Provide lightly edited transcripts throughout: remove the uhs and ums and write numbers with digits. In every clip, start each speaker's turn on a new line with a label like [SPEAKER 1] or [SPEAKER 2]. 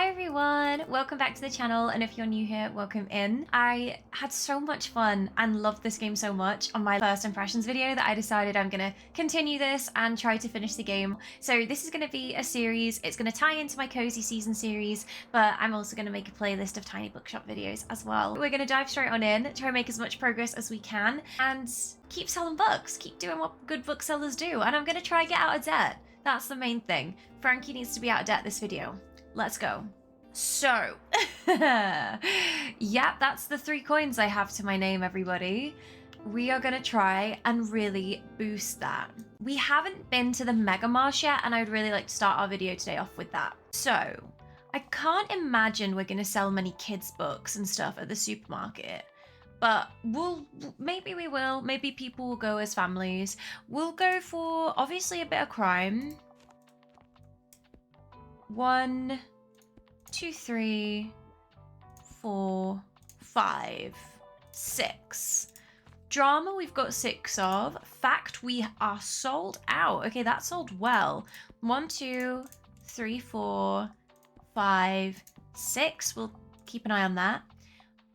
[SPEAKER 1] everyone, welcome back to the channel, and if you're new here, welcome in. I had so much fun and loved this game so much on my first impressions video that I decided I'm gonna continue this and try to finish the game. So this is gonna be a series. It's gonna tie into my cozy season series, but I'm also gonna make a playlist of Tiny Bookshop videos as well. We're gonna dive straight on in, try and make as much progress as we can, and keep selling books, keep doing what good booksellers do, and I'm gonna try and get out of debt. That's the main thing. Frankie needs to be out of debt this video. Let's go. So, yep, that's the 3 coins I have to my name, everybody. We are gonna try and really boost that. We haven't been to the Mega Marsh yet, and I would really like to start our video today off with that. So, I can't imagine we're gonna sell many kids' books and stuff at the supermarket. But maybe we will. Maybe people will go as families. We'll go for, obviously, a bit of crime. 1, 2, 3, 4, 5, 6. Drama we've got 6 of. Fact, we are sold out. Okay, that sold well. 1, 2, 3, 4, 5, 6. We'll keep an eye on that.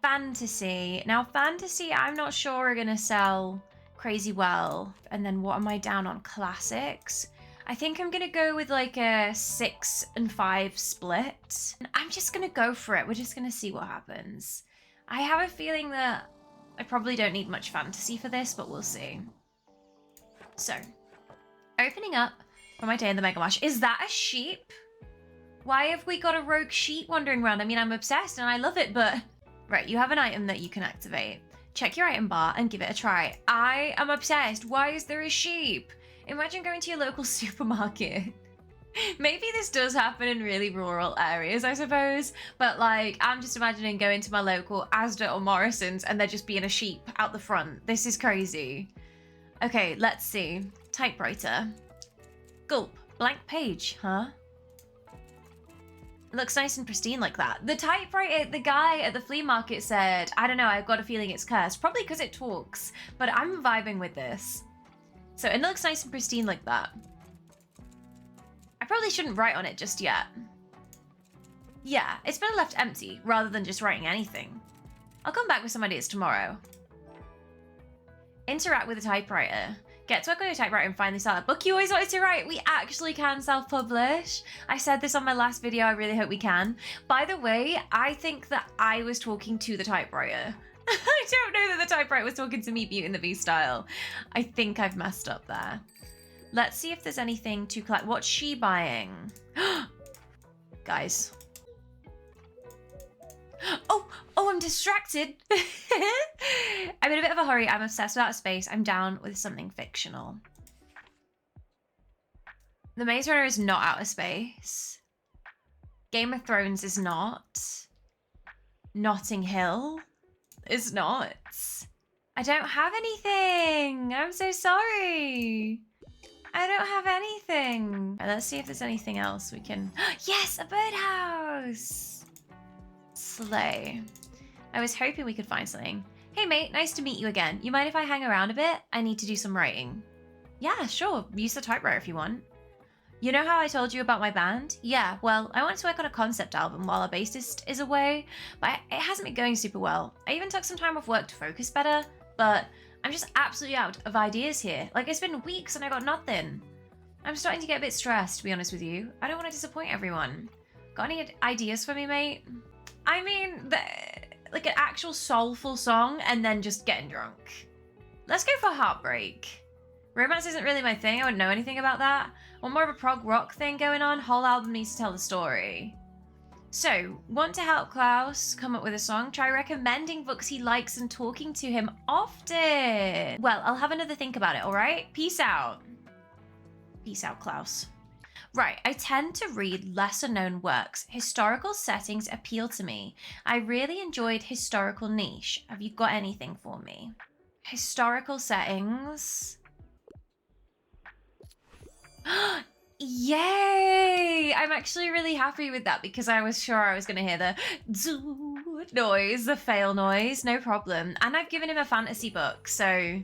[SPEAKER 1] Fantasy. Now, fantasy, I'm not sure we're gonna sell crazy well. And then what am I down on? Classics. I think I'm gonna go with like a 6 and 5 split. I'm just gonna go for it. We're just gonna see what happens. I have a feeling that I probably don't need much fantasy for this, but we'll see. So, opening up for my day in the Mega Marsh. Is that a sheep? Why have we got a rogue sheep wandering around? I mean, I'm obsessed and I love it, but... Right, you have an item that you can activate. Check your item bar and give it a try. I am obsessed. Why is there a sheep? Imagine going to your local supermarket. Maybe this does happen in really rural areas, I suppose. But like, I'm just imagining going to my local Asda or Morrison's and there just being a sheep out the front. This is crazy. Okay, let's see. Typewriter. Gulp. Blank page, huh? It looks nice and pristine like that. The typewriter, the guy at the flea market said, I don't know, I've got a feeling it's cursed. Probably because it talks, but I'm vibing with this. So it looks nice and pristine like that. I probably shouldn't write on it just yet. Yeah, it's better left empty rather than just writing anything. I'll come back with some ideas tomorrow. Interact with the typewriter. Get to work on your typewriter and finally sell a book you always wanted to write. We actually can self-publish. I said this on my last video. I really hope we can. By the way, I think that I was talking to the typewriter. I don't know that the typewriter was talking to me, Beauty and the Beast style. I think I've messed up there. Let's see if there's anything to collect. What's she buying? Guys. Oh, I'm distracted. I'm in a bit of a hurry. I'm obsessed with outer space. I'm down with something fictional. The Maze Runner is not outer space. Game of Thrones is not. Notting Hill is not. I don't have anything. I'm so sorry. I don't have anything. Right, let's see if there's anything else we can... Yes, a birdhouse. Slay. I was hoping we could find something. Hey mate, nice to meet you again. You mind if I hang around a bit? I need to do some writing. Yeah, sure. Use the typewriter if you want. You know how I told you about my band? Yeah, well, I wanted to work on a concept album while our bassist is away, but it hasn't been going super well. I even took some time off work to focus better, but I'm just absolutely out of ideas here. Like, it's been weeks and I got nothing. I'm starting to get a bit stressed, to be honest with you. I don't want to disappoint everyone. Got any ideas for me, mate? I mean, like an actual soulful song and then just getting drunk. Let's go for Heartbreak. Romance isn't really my thing. I wouldn't know anything about that. Want more of a prog rock thing going on? Whole album needs to tell the story. So, want to help Klaus come up with a song? Try recommending books he likes and talking to him often. Well, I'll have another think about it, all right? Peace out. Peace out, Klaus. Right, I tend to read lesser known works. Historical settings appeal to me. I really enjoyed historical niche. Have you got anything for me? Historical settings. Yay! I'm actually really happy with that because I was sure I was going to hear the zoo noise, the fail noise, no problem. And I've given him a fantasy book, so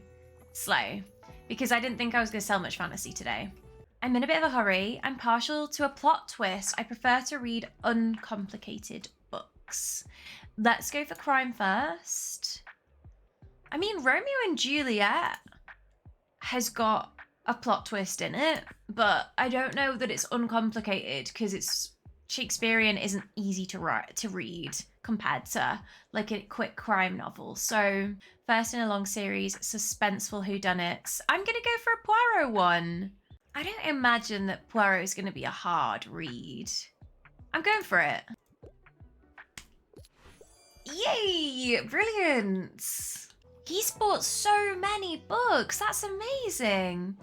[SPEAKER 1] slay. Because I didn't think I was going to sell much fantasy today. I'm in a bit of a hurry. I'm partial to a plot twist. I prefer to read uncomplicated books. Let's go for crime first. I mean, Romeo and Juliet has got a plot twist in it, but I don't know that it's uncomplicated because it's Shakespearean isn't easy to read compared to like a quick crime novel. So first in a long series, suspenseful whodunits. I'm gonna go for a Poirot one. I don't imagine that Poirot is gonna be a hard read. I'm going for it. Yay! Brilliant! He's bought so many books. That's amazing.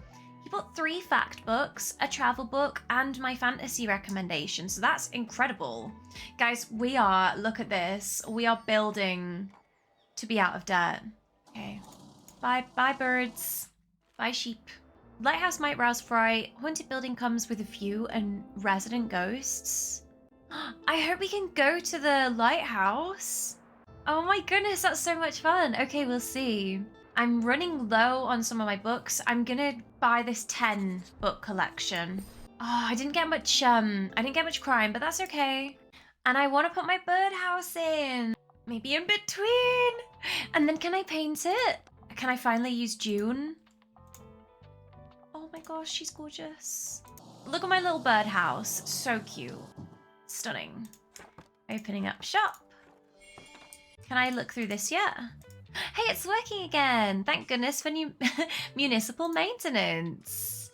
[SPEAKER 1] He bought 3 fact books, a travel book, and my fantasy recommendation. So that's incredible. Guys, look at this. We are building to be out of debt. Okay. Bye birds. Bye sheep. Lighthouse might rouse fright. Haunted building comes with a view and resident ghosts. I hope we can go to the lighthouse. Oh my goodness, that's so much fun. Okay, we'll see. I'm running low on some of my books. I'm gonna buy this 10 book collection. Oh, I didn't get much crime, but that's okay. And I want to put my birdhouse in. Maybe in between. And then can I paint it? Can I finally use June? Oh my gosh, she's gorgeous. Look at my little birdhouse. So cute. Stunning. Opening up shop. Can I look through this yet? Hey, it's working again. Thank goodness for new municipal maintenance.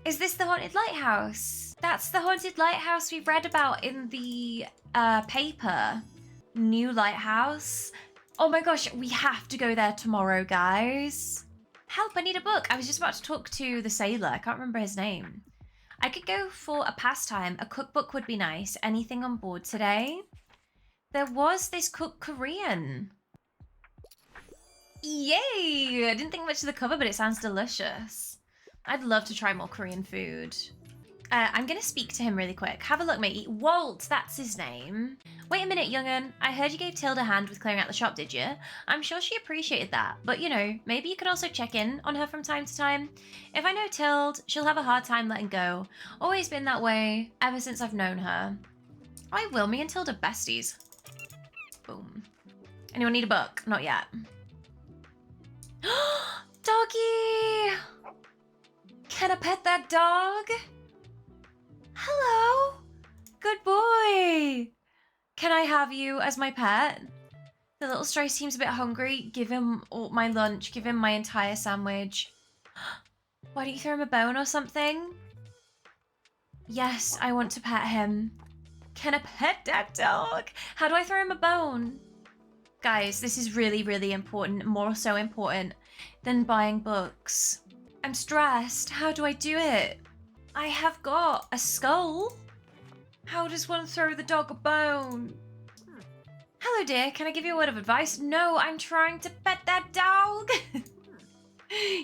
[SPEAKER 1] Is this the haunted lighthouse? That's the haunted lighthouse we read about in the paper. New lighthouse. Oh my gosh, we have to go there tomorrow, guys. Help, I need a book. I was just about to talk to the sailor. I can't remember his name. I could go for a pastime. A cookbook would be nice. Anything on board today? There was this cooked Korean. Yay! I didn't think much of the cover, but it sounds delicious. I'd love to try more Korean food. I'm gonna speak to him really quick. Have a look, matey. Walt, that's his name. Wait a minute, young'un. I heard you gave Tilda a hand with clearing out the shop, did you? I'm sure she appreciated that. But, you know, maybe you could also check in on her from time to time. If I know Tilde, she'll have a hard time letting go. Always been that way, ever since I've known her. I will. Me and Tilda besties. Boom. Anyone need a book? Not yet. Doggy! Can I pet that dog? Hello? Good boy. Can I have you as my pet? The little stray seems a bit hungry. Give him all my lunch. Give him my entire sandwich. Why don't you throw him a bone or something? Yes, I want to pet him. Can I pet that dog? How do I throw him a bone? Guys, this is really, really important. More so important than buying books. I'm stressed. How do I do it? I have got a skull. How does one throw the dog a bone? Hello, dear. Can I give you a word of advice? No, I'm trying to pet that dog.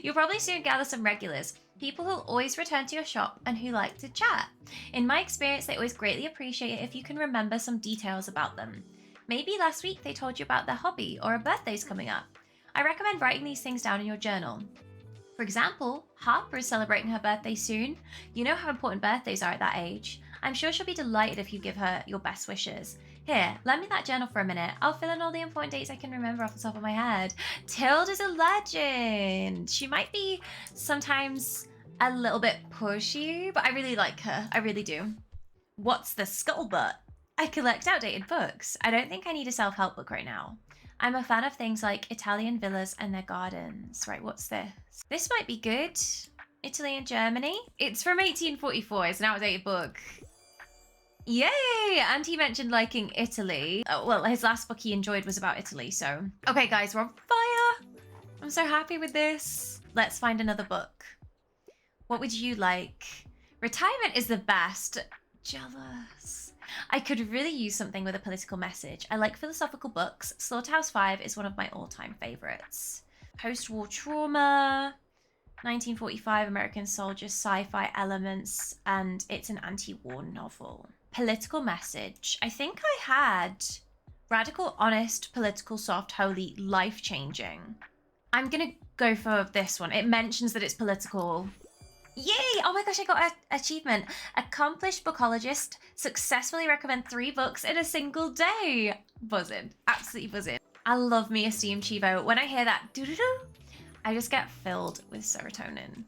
[SPEAKER 1] You'll probably soon gather some regulars. People who'll always return to your shop and who like to chat. In my experience, they always greatly appreciate it if you can remember some details about them. Maybe last week they told you about their hobby or a birthday's coming up. I recommend writing these things down in your journal. For example, Harper is celebrating her birthday soon. You know how important birthdays are at that age. I'm sure she'll be delighted if you give her your best wishes. Here, lend me that journal for a minute. I'll fill in all the important dates I can remember off the top of my head. Tilda's a legend. She might be sometimes a little bit pushy, but I really like her. I really do. What's the scuttlebutt? I collect outdated books. I don't think I need a self-help book right now. I'm a fan of things like Italian villas and their gardens. Right, what's this? This might be good. Italy and Germany. It's from 1844. It's an outdated book. Yay! And he mentioned liking Italy. Oh, well, his last book he enjoyed was about Italy, so. Okay, guys, we're on fire. I'm so happy with this. Let's find another book. What would you like? Retirement is the best. Jealous. I could really use something with a political message. I like philosophical books. Slaughterhouse 5 is one of my all-time favorites. Post-war trauma, 1945 American soldiers, sci-fi elements, and it's an anti-war novel. Political message. I think I had radical, honest, political, soft, holy, life-changing. I'm gonna go for this one. It mentions that it's political. Yay! Oh my gosh, I got an achievement. Accomplished bookologist successfully recommend 3 books in a single day. Buzzing. Absolutely buzzing. I love me a Steam Chivo. When I hear that doo-doo-doo, I just get filled with serotonin.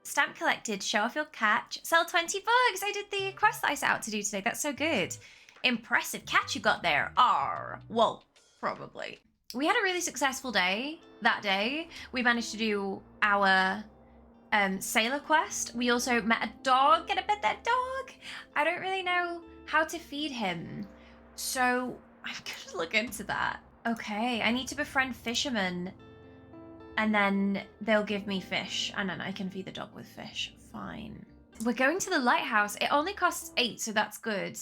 [SPEAKER 1] Stamp collected, show off your catch, sell 20 books. I did the quest that I set out to do today. That's so good. Impressive catch you got there. Well, probably. We had a really successful day that day. We managed to do our sailor quest. We also met a dog. Gonna pet that dog. I don't really know how to feed him, so I'm gonna look into that. Okay, I need to befriend fishermen, and then they'll give me fish, and then I can feed the dog with fish. Fine. We're going to the lighthouse. It only costs 8, so that's good.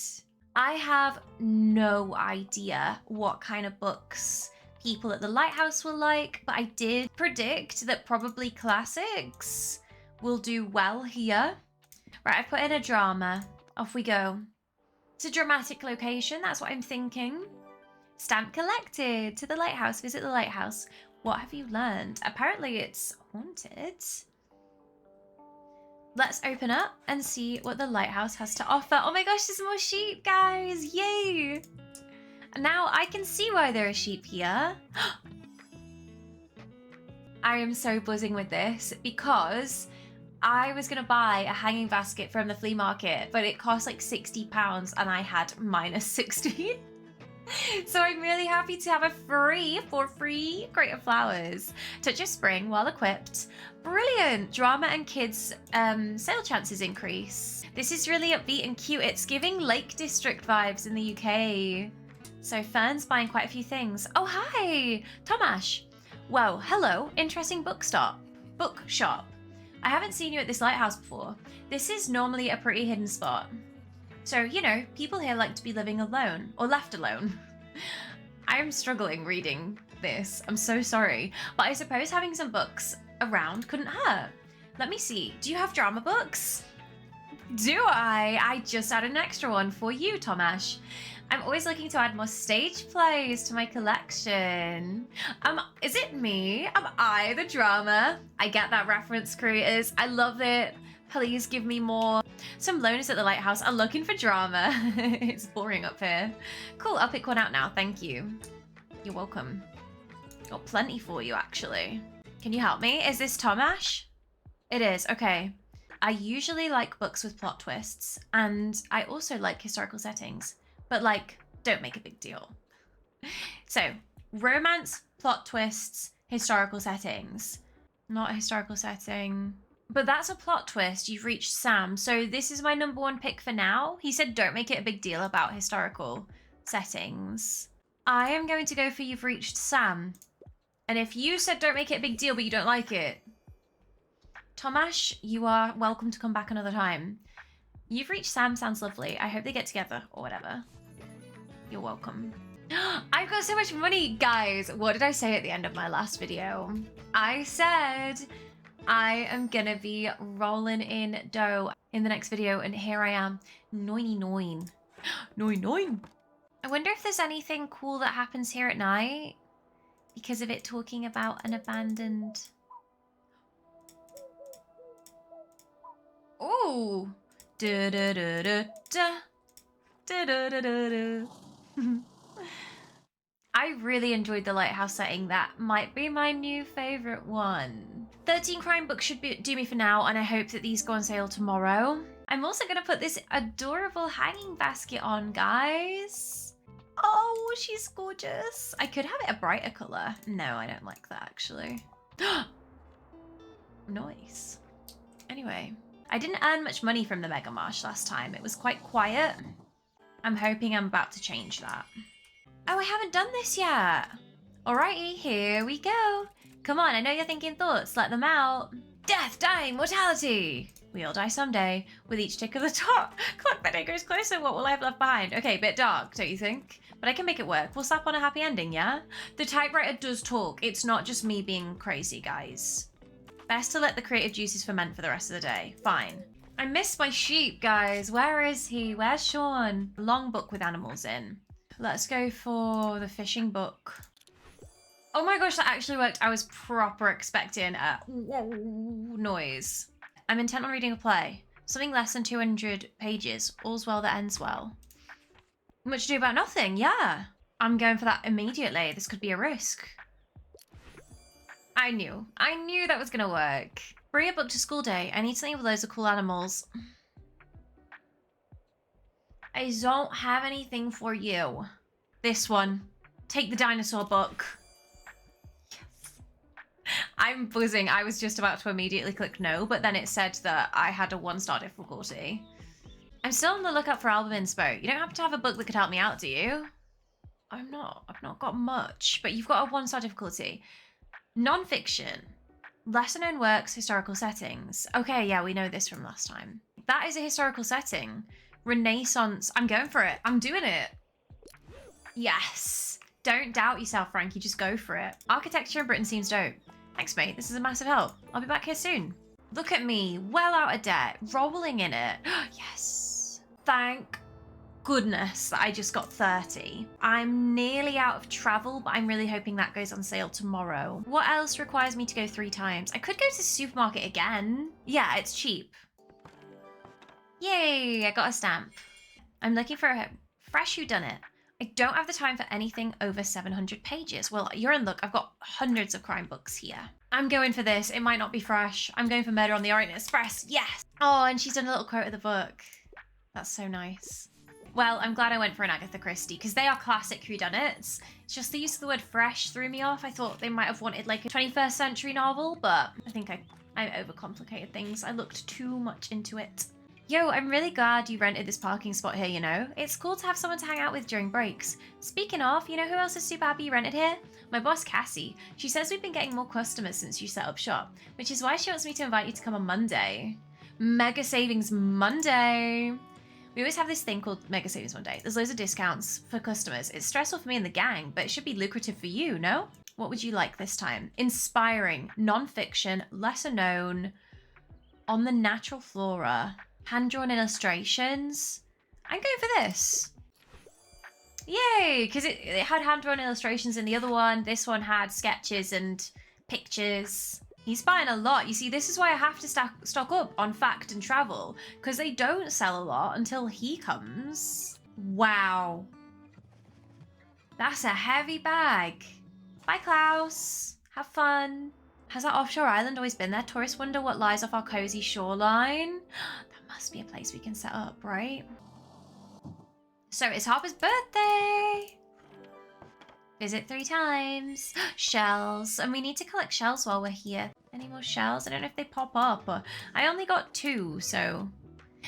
[SPEAKER 1] I have no idea what kind of books people at the lighthouse will like, but I did predict that probably classics will do well here. Right, I've put in a drama. Off we go. It's a dramatic location, that's what I'm thinking. Stamp collected. To the lighthouse. Visit the lighthouse. What have you learned? Apparently it's haunted. Let's open up and see what the lighthouse has to offer. Oh my gosh, there's more sheep, guys. Yay! Now I can see why there are sheep here. I am so buzzing with this because I was going to buy a hanging basket from the flea market, but it cost like £60 and I had -60. So I'm really happy to have a free crate of flowers. Touch of spring, well equipped. Brilliant! Drama and kids sale chances increase. This is really upbeat and cute. It's giving Lake District vibes in the UK. So Fern's buying quite a few things. Oh, hi, Tomash. Well, hello, interesting bookshop. I haven't seen you at this lighthouse before. This is normally a pretty hidden spot. So, you know, people here like to be living alone or left alone. I'm struggling reading this. I'm so sorry. But I suppose having some books around couldn't hurt. Let me see. Do you have drama books? Do I? I just added an extra one for you, Tomash. I'm always looking to add more stage plays to my collection. Is it me? Am I the drama? I get that reference, creators. I love it. Please give me more. Some loners at the lighthouse are looking for drama. It's boring up here. Cool, I'll pick one out now, thank you. You're welcome. Got plenty for you, actually. Can you help me? Is this Tomash? It is, okay. I usually like books with plot twists, and I also like historical settings. But like, don't make a big deal. So, romance, plot twists, historical settings. Not a historical setting. But that's a plot twist. You've reached Sam. So this is my #1 pick for now. He said don't make it a big deal about historical settings. I am going to go for you've reached Sam. And if you said don't make it a big deal, but you don't like it, Tomash, you are welcome to come back another time. You've reached Sam sounds lovely. I hope they get together or whatever. You're welcome. I've got so much money, guys. What did I say at the end of my last video? I said I am gonna be rolling in dough in the next video, and here I am. 99. 99. I wonder if there's anything cool that happens here at night because of it talking about an abandoned... Ooh. Da da da da da. Da da da da da. I really enjoyed the lighthouse setting. That might be my new favorite one. 13 crime books should do me for now, and I hope that these go on sale tomorrow. I'm also going to put this adorable hanging basket on, guys. Oh, she's gorgeous. I could have it a brighter color. No, I don't like that, actually. Nice. Anyway, I didn't earn much money from the Mega Marsh last time. It was quite quiet. I'm hoping I'm about to change that. Oh, I haven't done this yet. Alrighty, here we go. Come on, I know you're thinking thoughts. Let them out. Death, dying, mortality. We all die someday. With each tick of the clock that day goes closer, what will I have left behind? Okay, bit dark, don't you think? But I can make it work. We'll slap on a happy ending, yeah? The typewriter does talk. It's not just me being crazy, guys. Best to let the creative juices ferment for the rest of the day. Fine. I miss my sheep, guys. Where is he? Where's Sean? Long book with animals in. Let's go for the fishing book. Oh my gosh, that actually worked. I was proper expecting a noise. I'm intent on reading a play. Something less than 200 pages. All's well that ends well. Much ado about nothing, yeah. I'm going for that immediately. This could be a risk. I knew that was gonna work. Bring a book to school day. I need something with loads of cool animals. I don't have anything for you. This one. Take the dinosaur book. Yes. I'm buzzing. I was just about to immediately click no, but then it said that I had a 1-star difficulty. I'm still on the lookout for album inspo. You don't happen to have a book that could help me out, do you? I've not got much, but you've got a 1-star difficulty. Non-fiction. Lesser known works, historical settings. Okay, yeah, we know this from last time. That is a historical setting. Renaissance. I'm going for it. I'm doing it. Yes. Don't doubt yourself, Frankie. Just go for it. Architecture in Britain seems dope. Thanks, mate. This is a massive help. I'll be back here soon. Look at me. Well out of debt. Rolling in it. Yes. Thank goodness that I just got 30. I'm nearly out of travel, but I'm really hoping that goes on sale tomorrow. What else requires me to go 3 times? I could go to the supermarket again. Yeah, it's cheap. Yay, I got a stamp. I'm looking for a fresh whodunit. I don't have the time for anything over 700 pages. Well, you're in luck. I've got hundreds of crime books here. I'm going for this. It might not be fresh. I'm going for Murder on the Orient Express. Yes. Oh, and she's done a little quote of the book. That's so nice. Well, I'm glad I went for an Agatha Christie because they are classic whodunits. It's just the use of the word fresh threw me off. I thought they might have wanted like a 21st century novel, but I think I overcomplicated things. I looked too much into it. Yo, I'm really glad you rented this parking spot here, you know? It's cool to have someone to hang out with during breaks. Speaking of, you know who else is super happy you rented here? My boss, Cassie. She says we've been getting more customers since you set up shop, which is why she wants me to invite you to come on Monday. Mega Savings Monday. We always have this thing called Mega Savings Monday. There's loads of discounts for customers. It's stressful for me and the gang, but it should be lucrative for you, no? What would you like this time? Inspiring, non-fiction, lesser known, on the natural flora. Hand-drawn illustrations. I'm going for this. Yay! Because it had hand-drawn illustrations in the other one. This one had sketches and pictures. He's buying a lot. You see, this is why I have to stock up on fact and travel. Because they don't sell a lot until he comes. Wow. That's a heavy bag. Bye, Klaus. Have fun. Has that offshore island always been there? Tourists wonder what lies off our cozy shoreline. Must be a place we can set up, right? So it's Harper's birthday. Visit 3 times. Shells. And we need to collect shells while we're here. Any more shells? I don't know if they pop up. Or I only got 2, so.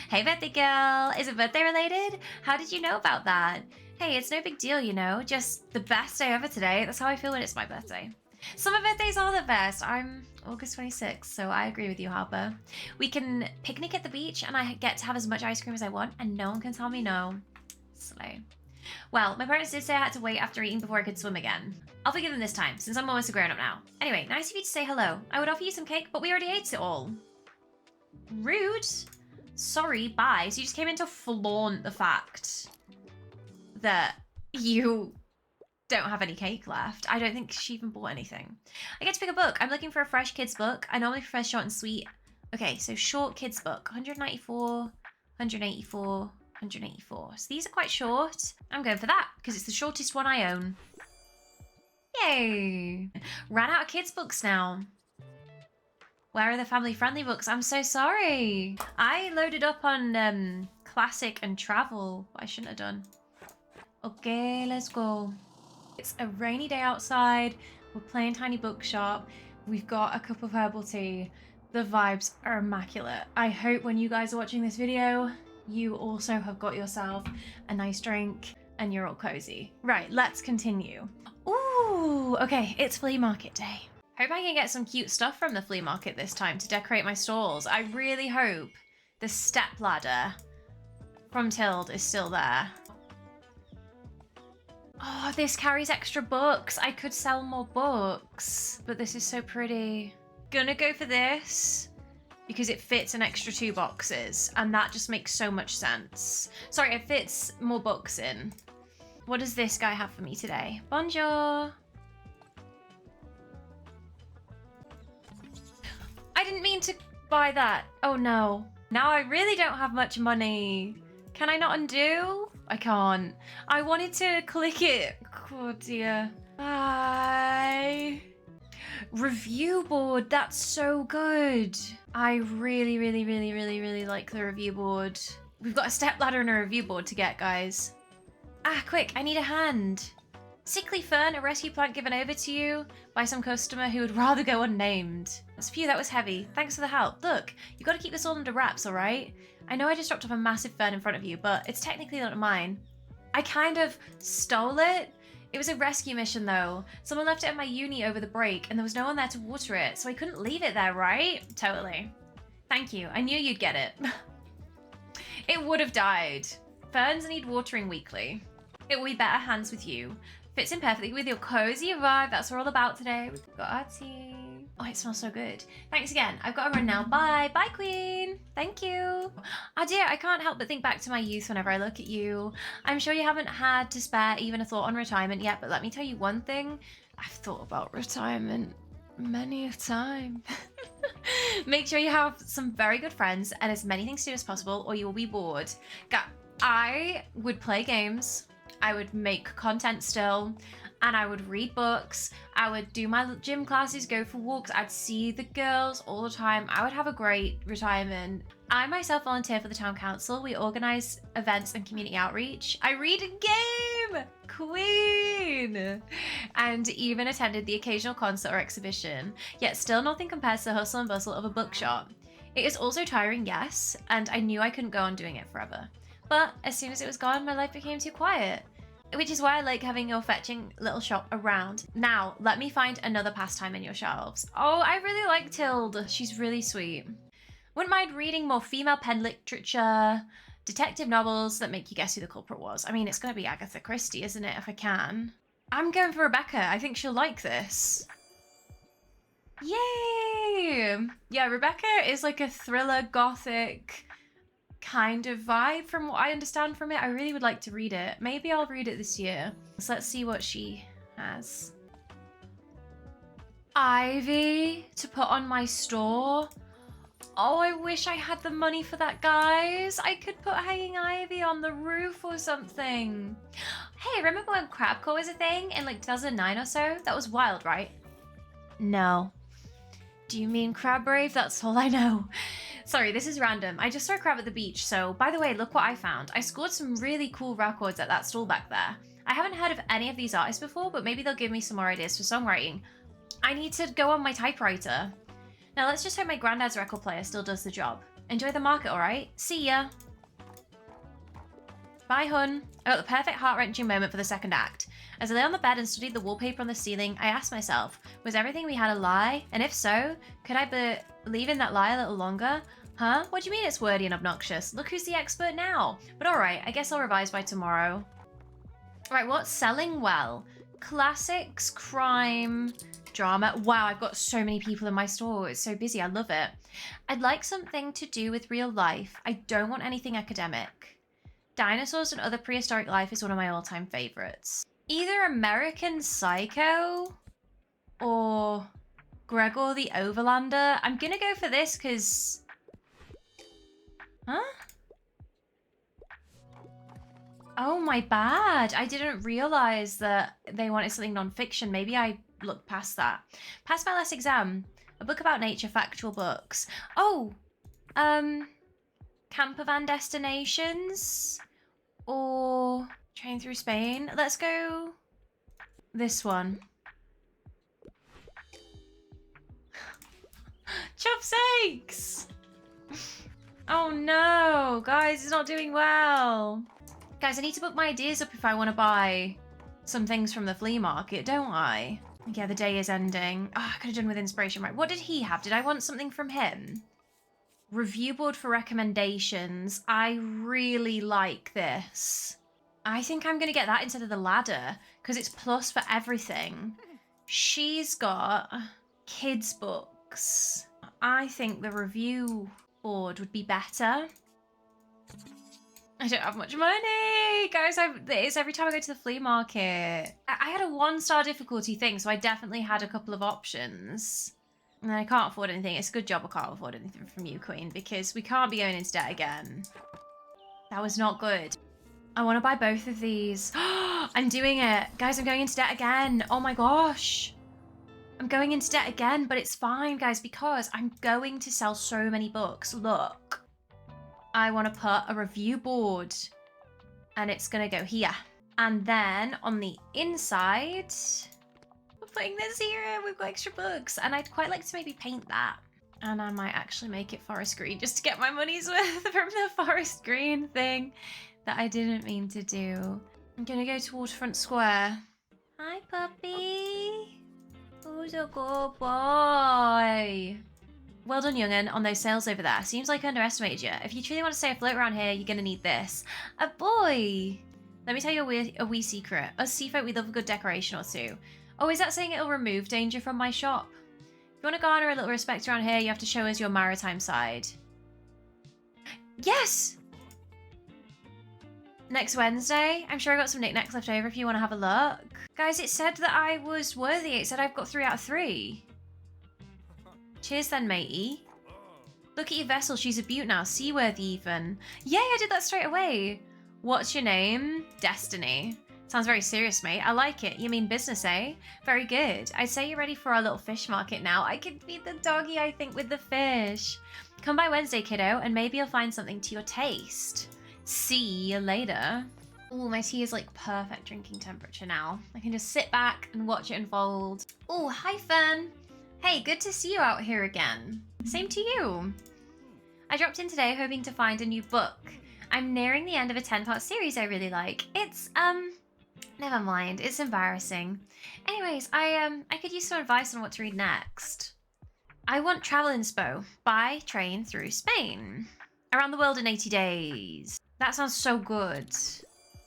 [SPEAKER 1] Hey, birthday girl. Is it birthday related? How did you know about that? Hey, it's no big deal, you know. Just the best day ever today. That's how I feel when it's my birthday. Summer birthdays are the best. I'm August 26th, so I agree with you, Harper. We can picnic at the beach and I get to have as much ice cream as I want and no one can tell me no. Slay. Well, my parents did say I had to wait after eating before I could swim again. I'll forgive them this time, since I'm almost a grown-up now. Anyway, nice of you to say hello. I would offer you some cake, but we already ate it all. Rude. Sorry, bye. So you just came in to flaunt the fact that you don't have any cake left. I don't think she even bought anything. I get to pick a book. I'm looking for a fresh kids book. I normally prefer short and sweet. Okay, so short kids book. 194, 184, 184. So these are quite short. I'm going for that because it's the shortest one I own. Yay! Ran out of kids books now. Where are the family-friendly books? I'm so sorry. I loaded up on classic and travel, but I shouldn't have done. Okay, let's go. It's a rainy day outside. We're playing Tiny Bookshop. We've got a cup of herbal tea. The vibes are immaculate. I hope when you guys are watching this video, you also have got yourself a nice drink and you're all cozy. Right, let's continue. Ooh, okay, it's flea market day. Hope I can get some cute stuff from the flea market this time to decorate my stalls. I really hope the step ladder from Tilde is still there. Oh, this carries extra books. I could sell more books, but this is so pretty. Gonna go for this because it fits an extra 2 boxes and that just makes so much sense. Sorry, it fits more books in. What does this guy have for me today? Bonjour. I didn't mean to buy that. Oh no. Now I really don't have much money. Can I not undo? I can't. I wanted to click it. Oh dear. Bye. Review board. That's so good. I really, really, really, really, really like the review board. We've got a step ladder and a review board to get, guys. Ah, quick. I need a hand. Sickly fern, a rescue plant given over to you by some customer who would rather go unnamed. Phew, that was heavy. Thanks for the help. Look, you got to keep this all under wraps, all right? I know I just dropped off a massive fern in front of you, but it's technically not mine. I kind of stole it. It was a rescue mission, though. Someone left it at my uni over the break, and there was no one there to water it, so I couldn't leave it there, right? Totally. Thank you. I knew you'd get it. It would have died. Ferns need watering weekly. It will be better hands with you. Fits in perfectly with your cozy vibe. That's what we're all about today. We've got our tea. Oh, it smells so good. Thanks again. I've got to run now. Bye. Bye, Queen. Thank you. Oh dear, I can't help but think back to my youth whenever I look at you. I'm sure you haven't had to spare even a thought on retirement yet, but let me tell you one thing. I've thought about retirement many a time. Make sure you have some very good friends and as many things to do as possible or you will be bored. I would play games. I would make content still, and I would read books. I would do my gym classes, go for walks. I'd see the girls all the time. I would have a great retirement. I myself volunteer for the town council. We organize events and community outreach. I read a game, queen, and even attended the occasional concert or exhibition. Yet still nothing compares to the hustle and bustle of a bookshop. It is also tiring, yes, and I knew I couldn't go on doing it forever. But as soon as it was gone, my life became too quiet. Which is why I like having your fetching little shop around. Now, let me find another pastime in your shelves. Oh, I really like Tilde. She's really sweet. Wouldn't mind reading more female pen literature, detective novels that make you guess who the culprit was. I mean, it's going to be Agatha Christie, isn't it, if I can? I'm going for Rebecca. I think she'll like this. Yay! Yeah, Rebecca is like a thriller, gothic kind of vibe from what I understand from it. I really would like to read it. Maybe I'll read it this year. So let's see what she has. Ivy to put on my store. Oh, I wish I had the money for that, guys. I could put hanging ivy on the roof or something. Hey, remember when crabcore was a thing in like 2009 or so? That was wild, right? No. Do you mean crab rave? That's all I know. Sorry, this is random. I just saw a crab at the beach, so by the way, look what I found. I scored some really cool records at that stall back there. I haven't heard of any of these artists before, but maybe they'll give me some more ideas for songwriting. I need to go on my typewriter. Now let's just hope my granddad's record player still does the job. Enjoy the market, alright? See ya! Bye, hun. I got the perfect heart-wrenching moment for the second act. As I lay on the bed and studied the wallpaper on the ceiling, I asked myself, was everything we had a lie? And if so, could I believe in that lie a little longer? Huh? What do you mean it's wordy and obnoxious? Look who's the expert now. But alright, I guess I'll revise by tomorrow. Right, what's selling well? Classics, crime, drama. Wow, I've got so many people in my store. It's so busy. I love it. I'd like something to do with real life. I don't want anything academic. Dinosaurs and other prehistoric life is one of my all-time favorites. Either American Psycho or Gregor the Overlander. I'm gonna go for this because... Huh? Oh, my bad. I didn't realize that they wanted something non-fiction. Maybe I looked past that. Passed my last exam. A book about nature, factual books. Oh, Campervan Destinations or Train Through Spain. Let's go this one. Chopsakes! Oh no, guys, it's not doing well. Guys, I need to book my ideas up if I want to buy some things from the flea market, don't I? Yeah, the day is ending. Oh, I could have done with inspiration, right? What did he have? Did I want something from him? Review board for recommendations. I really like this. I think I'm going to get that instead of the ladder because it's plus for everything. She's got kids' books. I think the review board would be better. I don't have much money, guys. It's every time I go to the flea market. I had a 1-star difficulty thing, so I definitely had a couple of options. And I can't afford anything. It's a good job I can't afford anything from you, Queen, because we can't be going into debt again. That was not good. I want to buy both of these. I'm doing it. Guys, I'm going into debt again. Oh my gosh. I'm going into debt again, but it's fine, guys, because I'm going to sell so many books. Look. I want to put a review board, and it's going to go here. And then on the inside, we're putting this here. We've got extra books, and I'd quite like to maybe paint that. And I might actually make it forest green just to get my money's worth from the forest green thing that I didn't mean to do. I'm gonna go to Waterfront Square. Hi, puppy. Who's a good boy? Well done, young'un, on those sales over there. Seems like I underestimated you. If you truly want to stay afloat around here, you're gonna need this. A boy! Let me tell you a wee secret. Us seafolk, we love a good decoration or two. Oh, is that saying it'll remove danger from my shop? If you want to garner a little respect around here, you have to show us your maritime side. Yes! Next Wednesday. I'm sure I got some knickknacks left over if you want to have a look. Guys, it said that I was worthy. It said I've got 3 out of 3. Cheers then, matey. Look at your vessel. She's a beaut now. Seaworthy even. Yay, I did that straight away. What's your name? Destiny. Sounds very serious, mate. I like it. You mean business, eh? Very good. I'd say you're ready for our little fish market now. I could feed the doggy, I think, with the fish. Come by Wednesday, kiddo, and maybe you'll find something to your taste. See you later. Oh, my tea is like perfect drinking temperature now. I can just sit back and watch it unfold. Oh, hi, Fern. Hey, good to see you out here again. Same to you. I dropped in today hoping to find a new book. I'm nearing the end of a 10-part series I really like. It's, never mind. It's embarrassing. Anyways, I could use some advice on what to read next. I want travel inspo. By train through Spain. Around the world in 80 days. That sounds so good.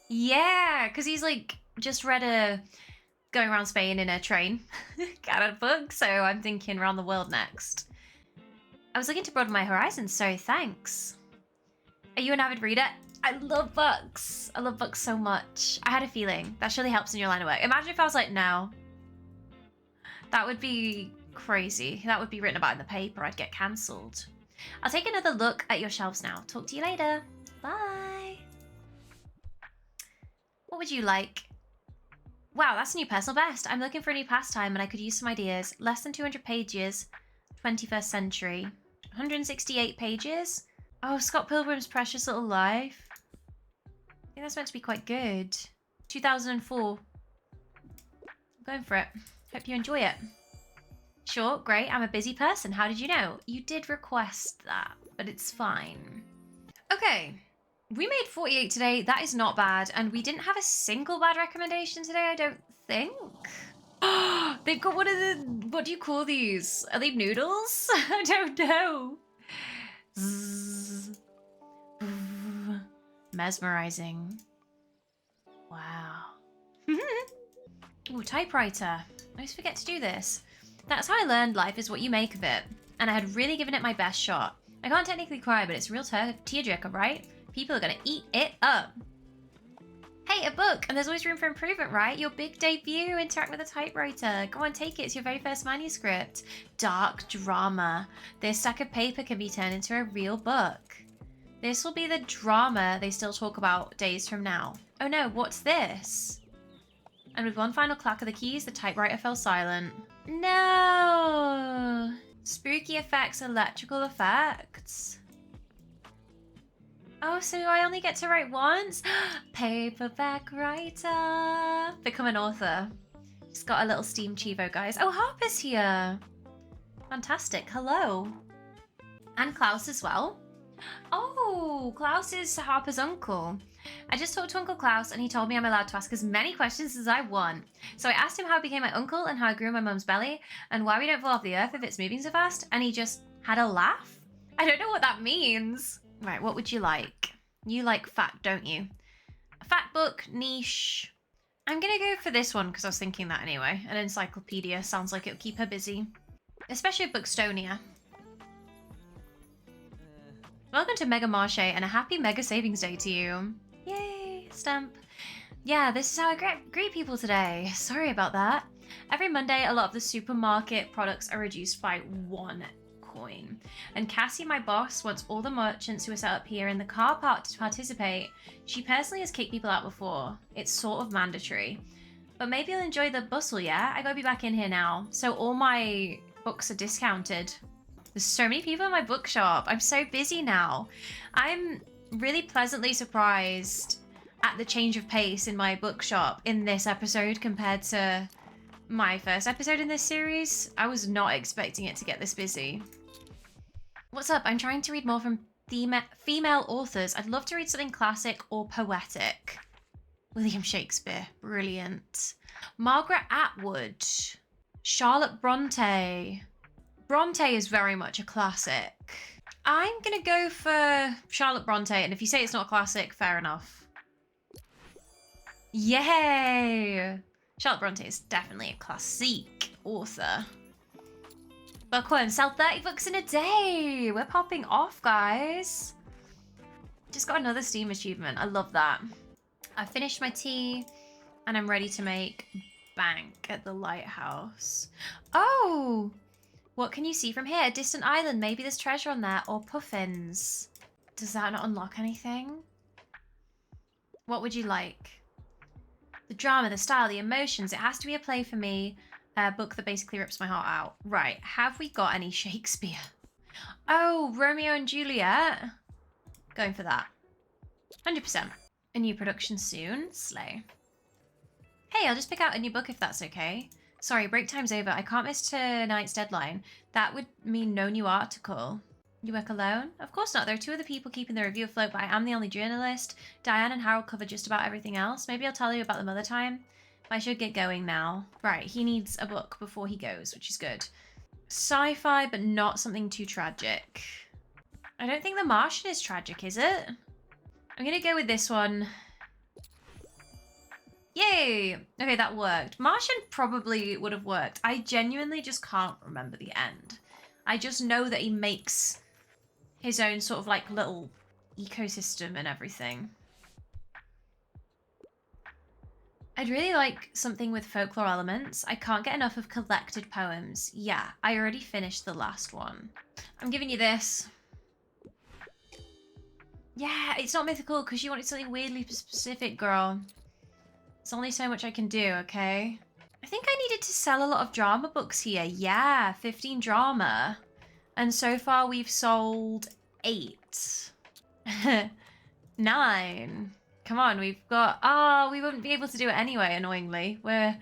[SPEAKER 1] Yeah, because he's like just read a going around Spain in a train kind of book, so I'm thinking around the world next. I was looking to broaden my horizons, so thanks. Are you an avid reader? I love books. I love books so much. I had a feeling. That surely helps in your line of work. Imagine if I was like, no. That would be crazy. That would be written about in the paper. I'd get cancelled. I'll take another look at your shelves now. Talk to you later. Bye. What would you like? Wow, that's a new personal best. I'm looking for a new pastime and I could use some ideas. Less than 200 pages. 21st century. 168 pages. Oh, Scott Pilgrim's Precious Little Life. I think that's meant to be quite good. 2004. I'm going for it. Hope you enjoy it. Sure, great. I'm a busy person. How did you know? You did request that, but it's fine. Okay. We made 48 today. That is not bad. And we didn't have a single bad recommendation today, I don't think. They've got one of the... What do you call these? Are they noodles? I don't know. Zzz. Mesmerizing. Wow. Oh, typewriter. I always forget to do this. That's how I learned life is what you make of it. And I had really given it my best shot. I can't technically cry, but it's a real tearjerker, right? People are gonna eat it up. Hey, a book! And there's always room for improvement, right? Your big debut, interact with a typewriter. Go on, take it. It's your very first manuscript. Dark drama. This stack of paper can be turned into a real book. This will be the drama they still talk about days from now. Oh no, what's this? And with one final clack of the keys, the typewriter fell silent. No! Spooky effects, electrical effects. Oh, so I only get to write once? Paperback writer. Become an author. Just got a little Steam Chivo, guys. Oh, Harper's here. Fantastic. Hello. And Klaus as well. Oh, Klaus is Harper's uncle. I just talked to Uncle Klaus and he told me I'm allowed to ask as many questions as I want. So I asked him how I became my uncle and how I grew in my mum's belly and why we don't fall off the earth if it's moving so fast. And he just had a laugh. I don't know what that means. Right, what would you like? You like fact, don't you? A fact book, niche. I'm gonna go for this one because I was thinking that anyway. An encyclopedia sounds like it'll keep her busy. Especially a Bookstonia. Welcome to Mega Marche and a happy Mega Savings Day to you. Yay, stamp. Yeah, this is how I greet people today. Sorry about that. Every Monday, a lot of the supermarket products are reduced by 1 coin. And Cassie, my boss, wants all the merchants who are set up here in the car park to participate. She personally has kicked people out before. It's sort of mandatory. But maybe you'll enjoy the bustle, yeah? I gotta be back in here now. So all my books are discounted. There's so many people in my bookshop. I'm so busy now. I'm really pleasantly surprised at the change of pace in my bookshop in this episode compared to my first episode in this series. I was not expecting it to get this busy. What's up? I'm trying to read more from female authors. I'd love to read something classic or poetic. William Shakespeare, brilliant. Margaret Atwood, Charlotte Bronte. Bronte is very much a classic. I'm gonna go for Charlotte Bronte, and if you say it's not a classic, fair enough. Yay! Charlotte Bronte is definitely a classic author. Bookworm, sell 30 books in a day! We're popping off, guys. Just got another Steam achievement. I love that. I finished my tea, and I'm ready to make bank at the lighthouse. Oh! What can you see from here? A distant island. Maybe there's treasure on there. Or puffins. Does that not unlock anything? What would you like? The drama, the style, the emotions. It has to be a play for me. A book that basically rips my heart out. Right. Have we got any Shakespeare? Oh, Romeo and Juliet. Going for that. 100%. A new production soon. Slay. Hey, I'll just pick out a new book if that's okay. Sorry, break time's over. I can't miss tonight's deadline. That would mean no new article. You work alone? Of course not. There are 2 other people keeping the review afloat, but I am the only journalist. Diane and Harold cover just about everything else. Maybe I'll tell you about them other time. But I should get going now. Right, he needs a book before he goes, which is good. Sci-fi, but not something too tragic. I don't think The Martian is tragic, is it? I'm gonna go with this one. Yay! Okay, that worked. Martian probably would have worked. I genuinely just can't remember the end. I just know that he makes his own sort of like little ecosystem and everything. I'd really like something with folklore elements. I can't get enough of collected poems. Yeah, I already finished the last one. I'm giving you this. Yeah, it's not mythical because you wanted something weirdly specific, girl. There's only so much I can do, okay? I think I needed to sell a lot of drama books here. Yeah, 15 drama. And so far we've sold 8. 9. Come on, we've got... Oh, we wouldn't be able to do it anyway, annoyingly. We're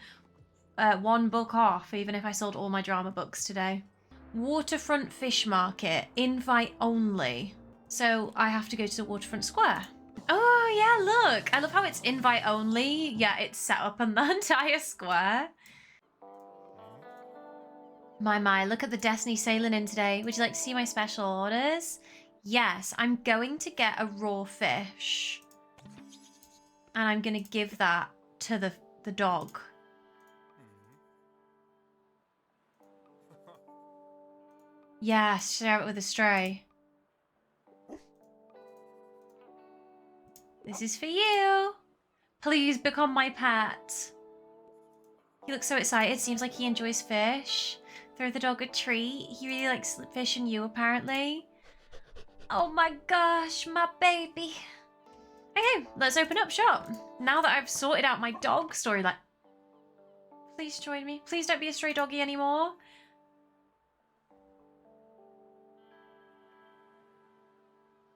[SPEAKER 1] 1 book off, even if I sold all my drama books today. Waterfront Fish Market. Invite only. So I have to go to the Waterfront Square. Oh, yeah, look. I love how it's invite only. Yeah, it's set up on the entire square. My, look at the Destiny sailing in today. Would you like to see my special orders? Yes, I'm going to get a raw fish. And I'm going to give that to the dog. Yes, share it with a stray. This is for you. Please become my pet. He looks so excited. Seems like he enjoys fish. Throw the dog a treat. He really likes fish and you, apparently. Oh my gosh, my baby. Okay, let's open up shop. Now that I've sorted out my dog storyline. Please join me. Please don't be a stray doggy anymore.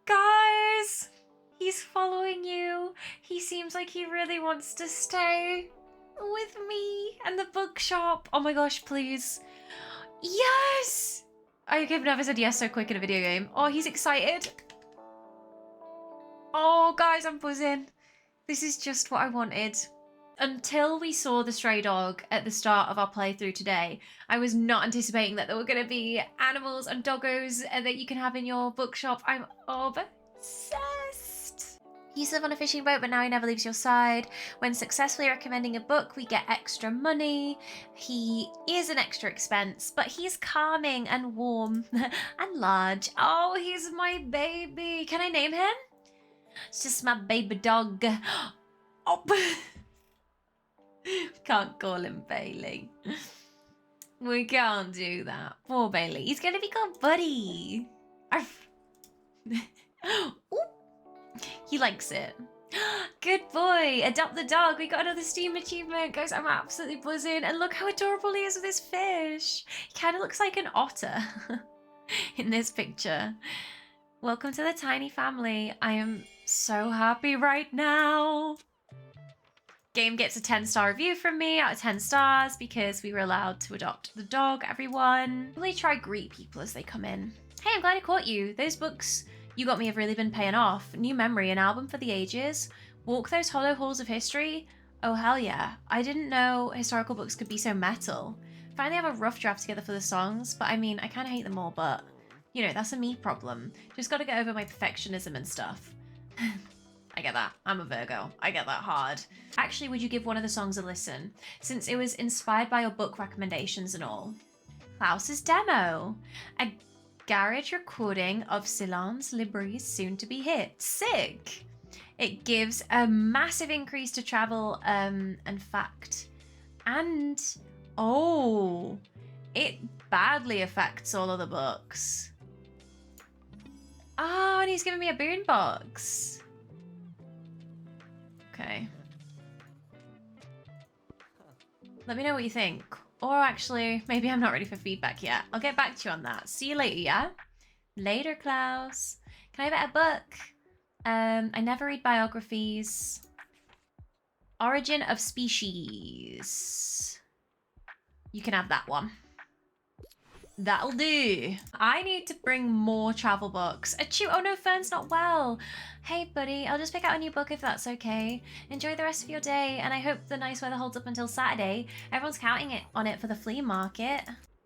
[SPEAKER 1] Guys! He's following you. He seems like he really wants to stay with me and the bookshop. Oh my gosh, please. Yes! I've never said yes so quick in a video game. Oh, he's excited. Oh, guys, I'm buzzing. This is just what I wanted. Until we saw the stray dog at the start of our playthrough today, I was not anticipating that there were going to be animals and doggos that you can have in your bookshop. I'm obsessed. He used to live on a fishing boat, but now he never leaves your side. When successfully recommending a book, we get extra money. He is an extra expense, but he's calming and warm and large. Oh, he's my baby. Can I name him? It's just my baby dog. Oh. can't call him Bailey. We can't do that. Poor Bailey. He's gonna be called Buddy. Ooh, he likes it. Good boy. Adopt the dog. We got another Steam achievement. Guys, I'm absolutely buzzing. And look how adorable he is with this fish. He kind of looks like an otter in this picture. Welcome to the tiny family. I am so happy right now. Game gets a 10-star review from me out of 10 stars because we were allowed to adopt the dog, everyone. Really try greet people as they come in. Hey, I'm glad I caught you. Those books you got me have really been paying off. New Memory, an album for the ages. Walk those hollow halls of history. Oh, hell yeah. I didn't know historical books could be so metal. Finally have a rough draft together for the songs, but I mean, I kind of hate them all, but you know, that's a me problem. Just got to get over my perfectionism and stuff. I get that. I'm a Virgo. I get that hard. Actually, would you give one of the songs a listen? Since it was inspired by your book recommendations and all. Klaus's demo. A garage recording of Celan's Libre's soon-to-be hit. Sick! It gives a massive increase to travel and fact. And, oh, it badly affects all other books. Oh, and he's giving me a boombox. Okay. Let me know what you think. Or actually, maybe I'm not ready for feedback yet. I'll get back to you on that. See you later, yeah? Later, Klaus. Can I have a book? I never read biographies. Origin of Species. You can have that one. That'll do. I need to bring more travel books. Achoo, oh no, Fern's not well. Hey buddy, I'll just pick out a new book if that's okay. Enjoy the rest of your day, and I hope the nice weather holds up until Saturday. Everyone's counting on it for the flea market.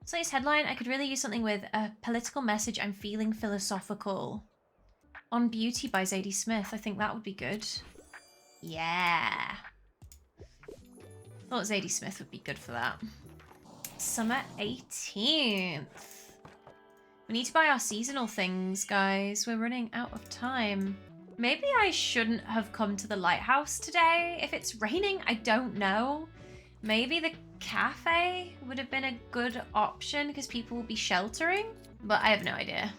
[SPEAKER 1] So this headline, I could really use something with a political message. I'm feeling philosophical. On Beauty by Zadie Smith. I think that would be good. Yeah. Thought Zadie Smith would be good for that. Summer 18th. We need to buy our seasonal things, guys. We're running out of time. Maybe I shouldn't have come to the lighthouse today. If it's raining, I don't know. Maybe the cafe would have been a good option because people will be sheltering, but I have no idea.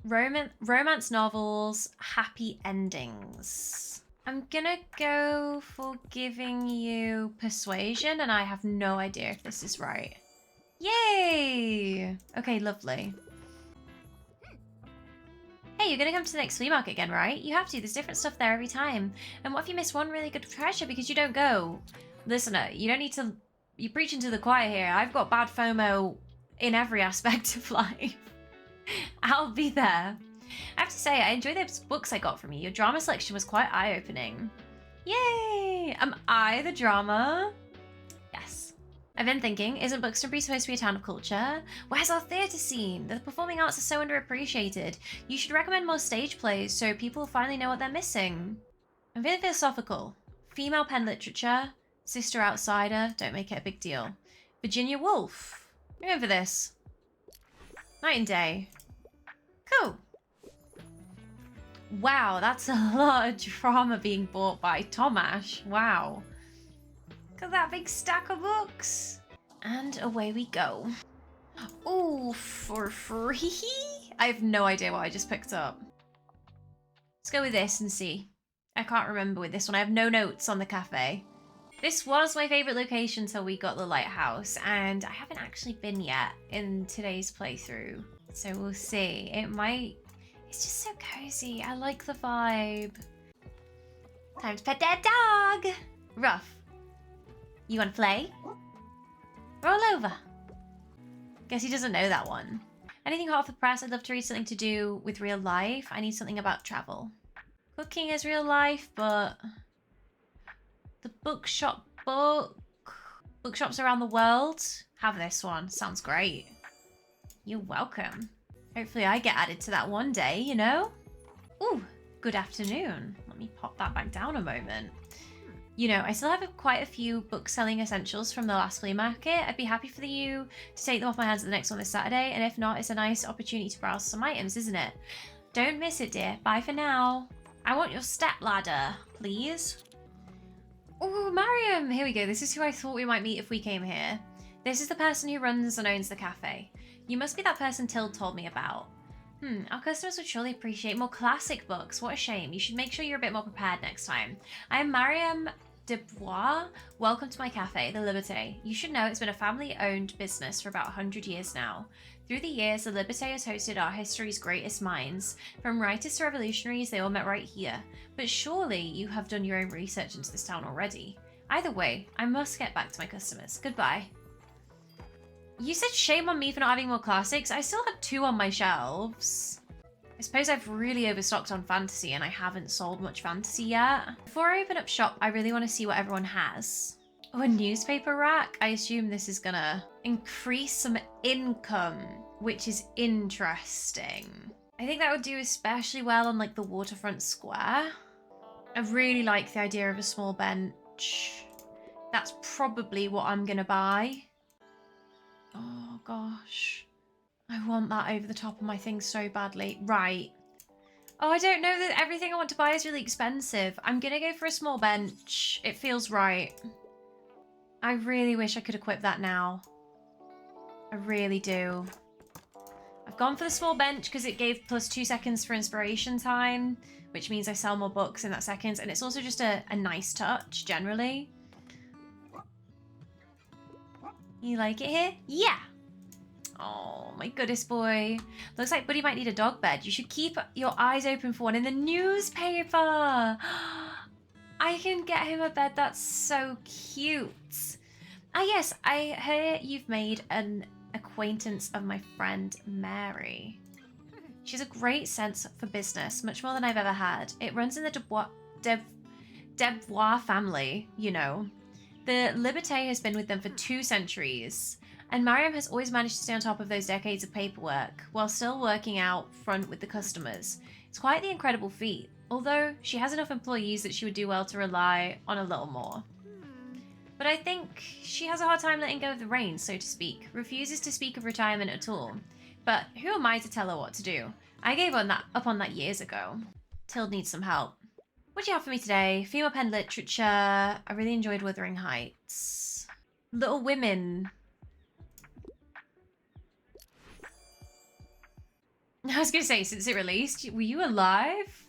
[SPEAKER 1] Romance novels, happy endings. I'm gonna go for giving you Persuasion, and I have no idea if this is right. Yay! Okay, lovely. Hey, you're gonna come to the next flea market again, right? You have to. There's different stuff there every time. And what if you miss one really good treasure because you don't go? Listener, you don't need to... You're preaching to the choir here. I've got bad FOMO in every aspect of life. I'll be there. I have to say, I enjoy those books I got from you. Your drama selection was quite eye-opening. Yay! Am I the drama? Yes. I've been thinking, isn't Buxtonbury supposed to be a town of culture? Where's our theatre scene? The performing arts are so underappreciated. You should recommend more stage plays so people finally know what they're missing. I'm feeling philosophical. Female pen literature. Sister outsider. Don't make it a big deal. Virginia Woolf. I'm going for this. Night and day. Cool. Wow, that's a lot of drama being bought by Tomash. Wow. Look at that big stack of books. And away we go. Ooh, for free? I have no idea what I just picked up. Let's go with this and see. I can't remember with this one. I have no notes on the cafe. This was my favorite location till we got the lighthouse, and I haven't actually been yet in today's playthrough. So we'll see. It might... It's just so cozy. I like the vibe. Time to pet that dog. Ruff. You want to play? Roll over. Guess he doesn't know that one. Anything hot off the press? I'd love to read something to do with real life. I need something about travel. Cooking is real life, but... The bookshop book. Bookshops around the world. Have this one. Sounds great. You're welcome. Hopefully I get added to that one day, you know? Ooh, good afternoon. Let me pop that back down a moment. You know, I still have quite a few book-selling essentials from the last flea market. I'd be happy for you to take them off my hands at the next one this Saturday, and if not, it's a nice opportunity to browse some items, isn't it? Don't miss it, dear. Bye for now. I want your step ladder, please. Oh, Mariam! Here we go. This is who I thought we might meet if we came here. This is the person who runs and owns the cafe. You must be that person Tild told me about. Our customers would surely appreciate more classic books. What a shame. You should make sure you're a bit more prepared next time. I am Mariam Dubois. Welcome to my cafe, the Liberté. You should know it's been a family-owned business for about 100 years now. Through the years, the Liberté has hosted our history's greatest minds. From writers to revolutionaries, they all met right here. But surely you have done your own research into this town already. Either way, I must get back to my customers. Goodbye. You said shame on me for not having more classics. I still had 2 on my shelves. I suppose I've really overstocked on fantasy and I haven't sold much fantasy yet. Before I open up shop, I really want to see what everyone has. Oh, a newspaper rack? I assume this is gonna increase some income, which is interesting. I think that would do especially well on like the waterfront square. I really like the idea of a small bench. That's probably what I'm gonna buy. Oh gosh. I want that over the top of my thing so badly. Right. Oh, I don't know that everything I want to buy is really expensive. I'm gonna go for a small bench. It feels right. I really wish I could equip that now. I really do. I've gone for the small bench because it gave plus 2 seconds for inspiration time, which means I sell more books in that second. And it's also just a nice touch, generally. You like it here? Yeah. Oh, my goodness, boy. Looks like Buddy might need a dog bed. You should keep your eyes open for one in the newspaper. I can get him a bed. That's so cute. Ah, yes, I hear you've made an acquaintance of my friend Mary. She has a great sense for business, much more than I've ever had. It runs in the Debois family, you know. The Liberté has been with them for 2 centuries, and Mariam has always managed to stay on top of those decades of paperwork while still working out front with the customers. It's quite the incredible feat, although she has enough employees that she would do well to rely on a little more. But I think she has a hard time letting go of the reins, so to speak, refuses to speak of retirement at all. But who am I to tell her what to do? I gave up on that years ago. Tild needs some help. What do you have for me today? Female pen literature. I really enjoyed Wuthering Heights. Little Women. I was going to say, since it released, were you alive?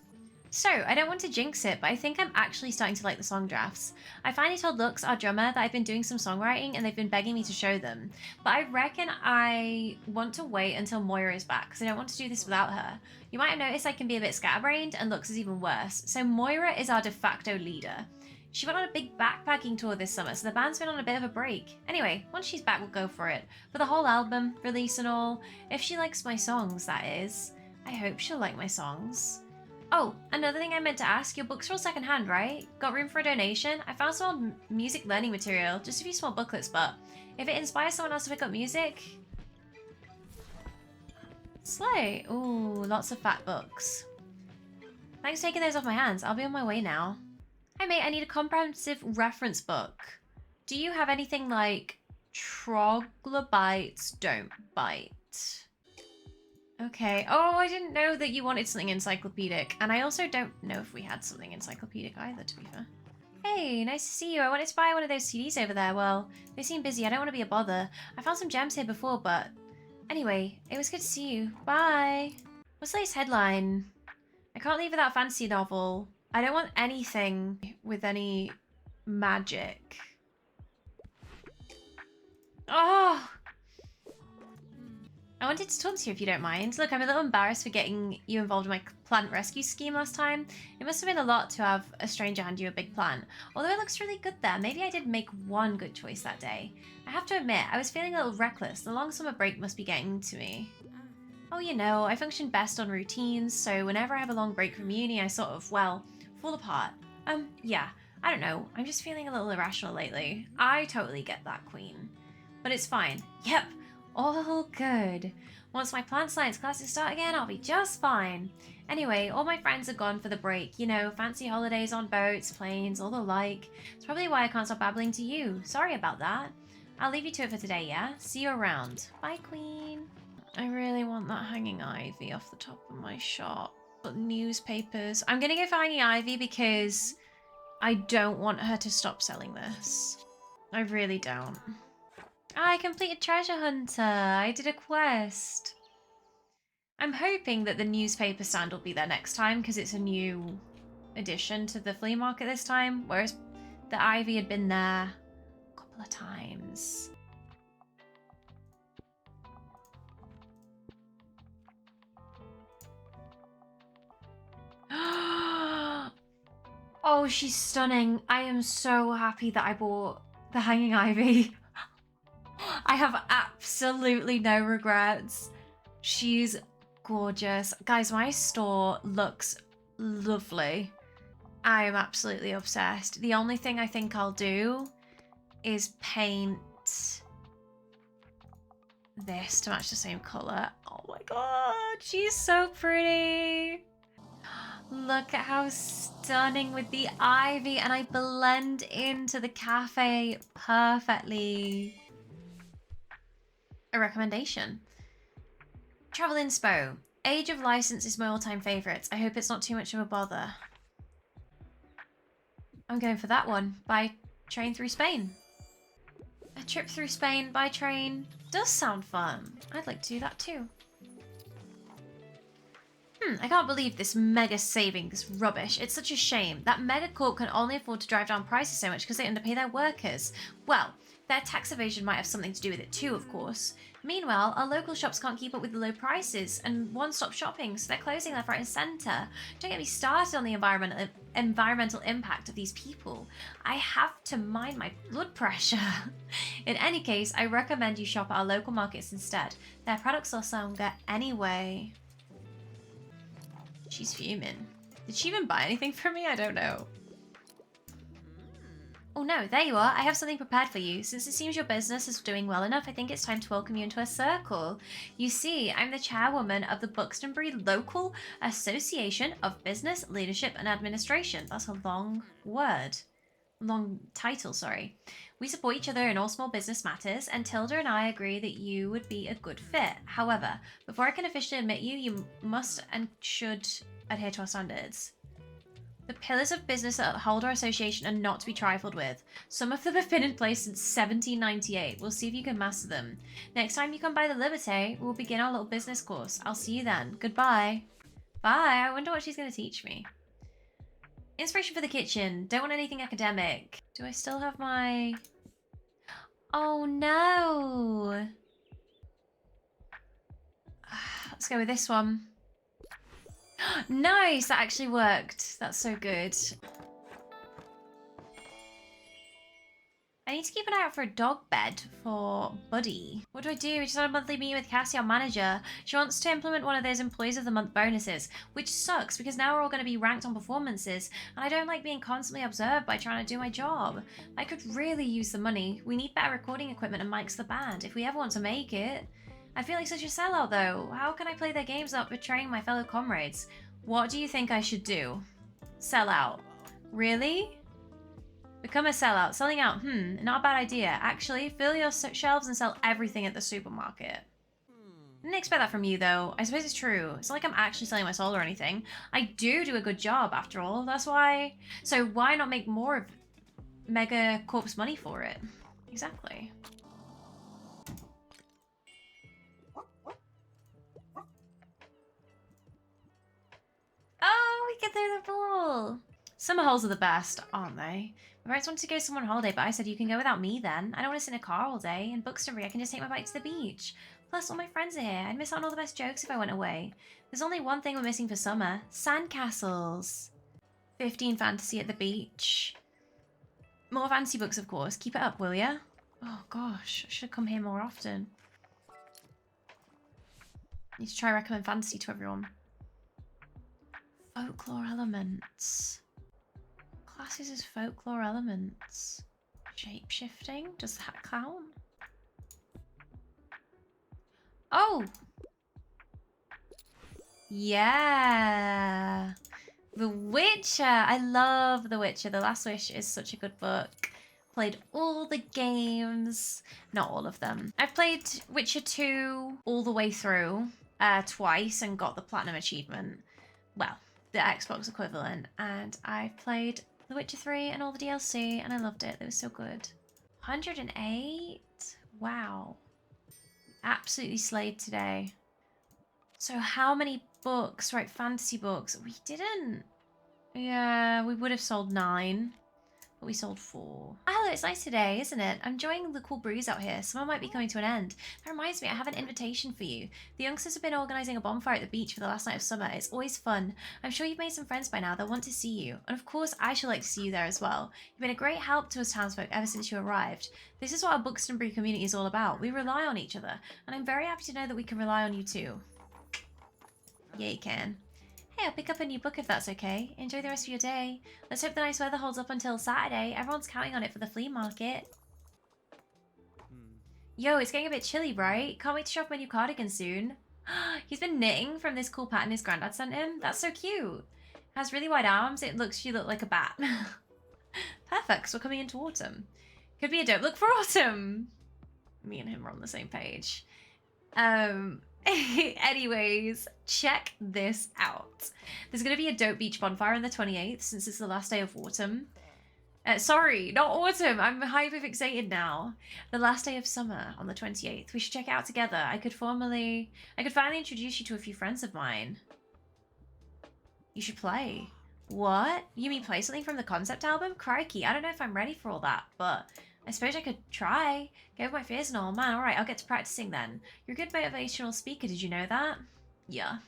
[SPEAKER 1] So, I don't want to jinx it, but I think I'm actually starting to like the song drafts. I finally told Lux, our drummer, that I've been doing some songwriting and they've been begging me to show them. But I reckon I want to wait until Moira is back because I don't want to do this without her. You might have noticed I can be a bit scatterbrained and Lux is even worse. So Moira is our de facto leader. She went on a big backpacking tour this summer, so the band's been on a bit of a break. Anyway, once she's back, we'll go for it. For the whole album, release and all. If she likes my songs, that is. I hope she'll like my songs. Oh, another thing I meant to ask, your books are all secondhand, right? Got room for a donation? I found some old music learning material, just a few small booklets, but if it inspires someone else to pick up music... Slay! Ooh, lots of fat books. Thanks for taking those off my hands. I'll be on my way now. Hi mate, I need a comprehensive reference book. Do you have anything like Troglobites Don't Bite? Okay. Oh, I didn't know that you wanted something encyclopedic. And I also don't know if we had something encyclopedic either, to be fair. Hey, nice to see you. I wanted to buy one of those CDs over there. Well, they seem busy. I don't want to be a bother. I found some gems here before, but... Anyway, it was good to see you. Bye. What's the latest headline? I can't leave without a fantasy novel. I don't want anything with any magic. Oh! I wanted to talk to you if you don't mind. Look, I'm a little embarrassed for getting you involved in my plant rescue scheme last time. It must have been a lot to have a stranger hand you a big plant. Although it looks really good there, maybe I did make one good choice that day. I have to admit, I was feeling a little reckless. The long summer break must be getting to me. Oh, you know, I function best on routines, so whenever I have a long break from uni, I sort of, well, fall apart. Yeah, I don't know. I'm just feeling a little irrational lately. I totally get that, Queen. But it's fine. Yep. All good. Once my plant science classes start again, I'll be just fine. Anyway, all my friends are gone for the break. You know, fancy holidays on boats, planes, all the like. It's probably why I can't stop babbling to you. Sorry about that. I'll leave you to it for today, yeah? See you around. Bye, Queen. I really want that hanging ivy off the top of my shop. But newspapers. I'm gonna go for hanging ivy because I don't want her to stop selling this. I really don't. I completed Treasure Hunter. I did a quest. I'm hoping that the newspaper stand will be there next time because it's a new addition to the flea market this time, whereas the Ivy had been there a couple of times. Oh, she's stunning. I am so happy that I bought the Hanging Ivy. I have absolutely no regrets. She's gorgeous. Guys, my store looks lovely. I am absolutely obsessed. The only thing I think I'll do is paint this to match the same color. Oh my god, she's so pretty. Look at how stunning with the ivy, and I blend into the cafe perfectly. A recommendation. Travel Inspo. Age of License is my all-time favorites. I hope it's not too much of a bother. I'm going for that one. By train through Spain. A trip through Spain by train does sound fun. I'd like to do that too. I can't believe this mega savings rubbish. It's such a shame. That mega corp can only afford to drive down prices so much because they underpay their workers. Well, their tax evasion might have something to do with it too, of course. Meanwhile, our local shops can't keep up with the low prices and one-stop shopping, so they're closing left, right and centre. Don't get me started on the environmental impact of these people. I have to mind my blood pressure. In any case, I recommend you shop at our local markets instead. Their products are longer anyway. She's fuming. Did she even buy anything from me? I don't know. Oh no, there you are. I have something prepared for you. Since it seems your business is doing well enough, I think it's time to welcome you into a circle. You see, I'm the chairwoman of the Buxtonbury Local Association of Business, Leadership and Administration. That's a long word. Long title, sorry. We support each other in all small business matters, and Tilda and I agree that you would be a good fit. However, before I can officially admit you, you must and should adhere to our standards. The pillars of business that hold our association are not to be trifled with. Some of them have been in place since 1798. We'll see if you can master them. Next time you come by the Liberté, we'll begin our little business course. I'll see you then. Goodbye. Bye. I wonder what she's going to teach me. Inspiration for the kitchen. Don't want anything academic. Do I still have my... Oh no. Let's go with this one. Nice, that actually worked. That's so good. I need to keep an eye out for a dog bed for Buddy. What do? I just had a monthly meeting with Cassie, our manager. She wants to implement one of those Employees of the Month bonuses, which sucks because now we're all going to be ranked on performances, and I don't like being constantly observed by trying to do my job. I could really use the money. We need better recording equipment and mics for the band if we ever want to make it. I feel like such a sellout though. How can I play their games without betraying my fellow comrades? What do you think I should do? Sell out. Really? Become a sellout. Selling out, not a bad idea. Actually, fill your shelves and sell everything at the supermarket. Didn't expect that from you though. I suppose it's true. It's not like I'm actually selling my soul or anything. I do a good job after all. That's why. So why not make more of Mega Corp's money for it? Exactly. Oh, we get through the pool. Summer holes are the best, aren't they? My parents wanted to go somewhere on holiday, but I said, you can go without me then. I don't want to sit in a car all day. In Buxtonbury, I can just take my bike to the beach. Plus, all my friends are here. I'd miss out on all the best jokes if I went away. There's only one thing we're missing for summer. Sandcastles. 15 fantasy at the beach. More fantasy books, of course. Keep it up, will ya? Oh, gosh. I should have come here more often. Need to try recommend fantasy to everyone. Folklore elements. Classes as folklore elements. Shape-shifting? Does that count? Oh! Yeah! The Witcher! I love The Witcher. The Last Wish is such a good book. Played all the games. Not all of them. I've played Witcher 2 all the way through twice and got the Platinum Achievement. Well, the Xbox equivalent. And I've played The Witcher 3 and all the DLC, and I loved it. It was so good. 108? Wow. Absolutely slayed today. So how many books, right, fantasy books? We didn't. Yeah, we would have sold 9. But we sold 4. Oh, hello, it's nice today, isn't it? I'm enjoying the cool breeze out here. Summer might be coming to an end. That reminds me, I have an invitation for you. The youngsters have been organising a bonfire at the beach for the last night of summer. It's always fun. I'm sure you've made some friends by now. They'll want to see you. And of course, I shall like to see you there as well. You've been a great help to us townsfolk ever since you arrived. This is what our Buxtonbury community is all about. We rely on each other. And I'm very happy to know that we can rely on you too. Yeah, you can. Hey, I'll pick up a new book if that's okay. Enjoy the rest of your day. Let's hope the nice weather holds up until Saturday. Everyone's counting on it for the flea market. Yo, it's getting a bit chilly, right? Can't wait to shop my new cardigan soon. He's been knitting from this cool pattern his granddad sent him. That's so cute. It has really wide arms. She looked like a bat. Perfect, 'cause we're coming into autumn. Could be a dope look for autumn. Me and him are on the same page. Anyways, check this out. There's going to be a dope beach bonfire on the 28th since it's the last day of autumn. Sorry, not autumn. I'm hyper-fixated now. The last day of summer on the 28th. We should check it out together. I could finally introduce you to a few friends of mine. You should play. What? You mean play something from the concept album? Crikey, I don't know if I'm ready for all that, but I suppose I could try. Go with my fears and all. Man, alright, I'll get to practicing then. You're a good motivational speaker, did you know that? Yeah.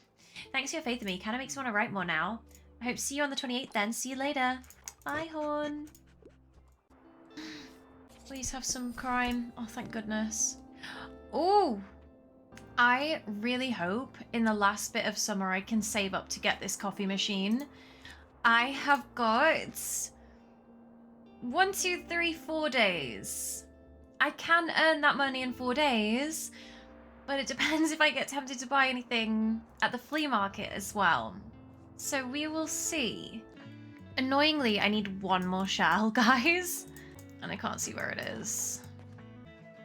[SPEAKER 1] Thanks for your faith in me. Kinda makes me want to write more now. I hope to see you on the 28th then. See you later. Bye, Horn. Please have some crime. Oh, thank goodness. Oh! I really hope in the last bit of summer I can save up to get this coffee machine. I have got 1, 2, 3, 4 days. I can earn that money in 4 days, but it depends if I get tempted to buy anything at the flea market as well. So we will see. Annoyingly, I need 1 more shell, guys. And I can't see where it is.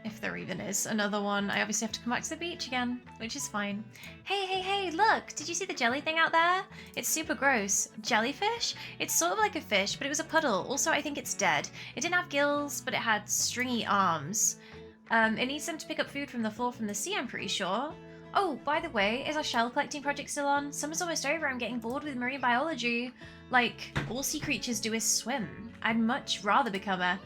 [SPEAKER 1] If there even is another one. I obviously have to come back to the beach again, which is fine. Hey, look! Did you see the jelly thing out there? It's super gross. Jellyfish? It's sort of like a fish, but it was a puddle. Also, I think it's dead. It didn't have gills, but it had stringy arms. It needs them to pick up food from the floor from the sea, I'm pretty sure. Oh, by the way, is our shell collecting project still on? Summer's almost over. I'm getting bored with marine biology. Like, all sea creatures do is swim. I'd much rather become a...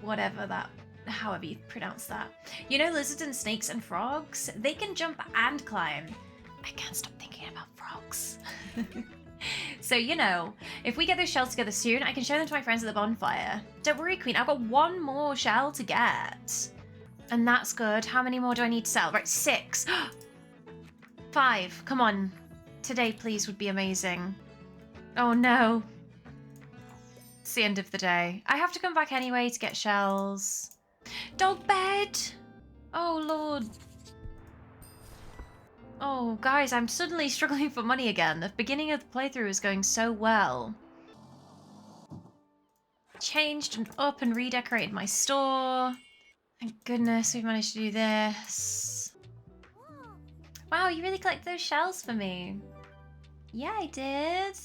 [SPEAKER 1] whatever that... however you pronounce that. You know lizards and snakes and frogs? They can jump and climb. I can't stop thinking about frogs. So, you know, if we get those shells together soon, I can show them to my friends at the bonfire. Don't worry, Queen, I've got 1 more shell to get. And that's good. How many more do I need to sell? Right, 6. 5. Come on. Today, please, would be amazing. Oh, no. It's the end of the day. I have to come back anyway to get shells. Dog bed! Oh, Lord. Oh, guys, I'm suddenly struggling for money again. The beginning of the playthrough is going so well. Changed and up and redecorated my store. Thank goodness we've managed to do this. Wow, you really collected those shells for me. Yeah, I did.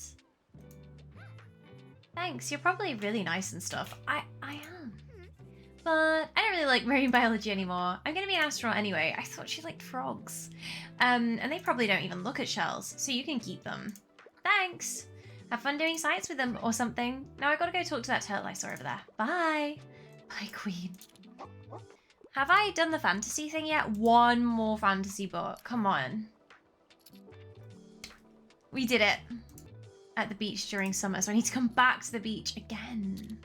[SPEAKER 1] Thanks, you're probably really nice and stuff. I am. But I don't really like marine biology anymore. I'm gonna be an astronaut anyway. I thought she liked frogs. And they probably don't even look at shells, so you can keep them. Thanks! Have fun doing science with them or something. Now I gotta go talk to that turtle I saw over there. Bye! Bye, Queen. Have I done the fantasy thing yet? 1 more fantasy book. Come on. We did it. At the beach during summer, so I need to come back to the beach again.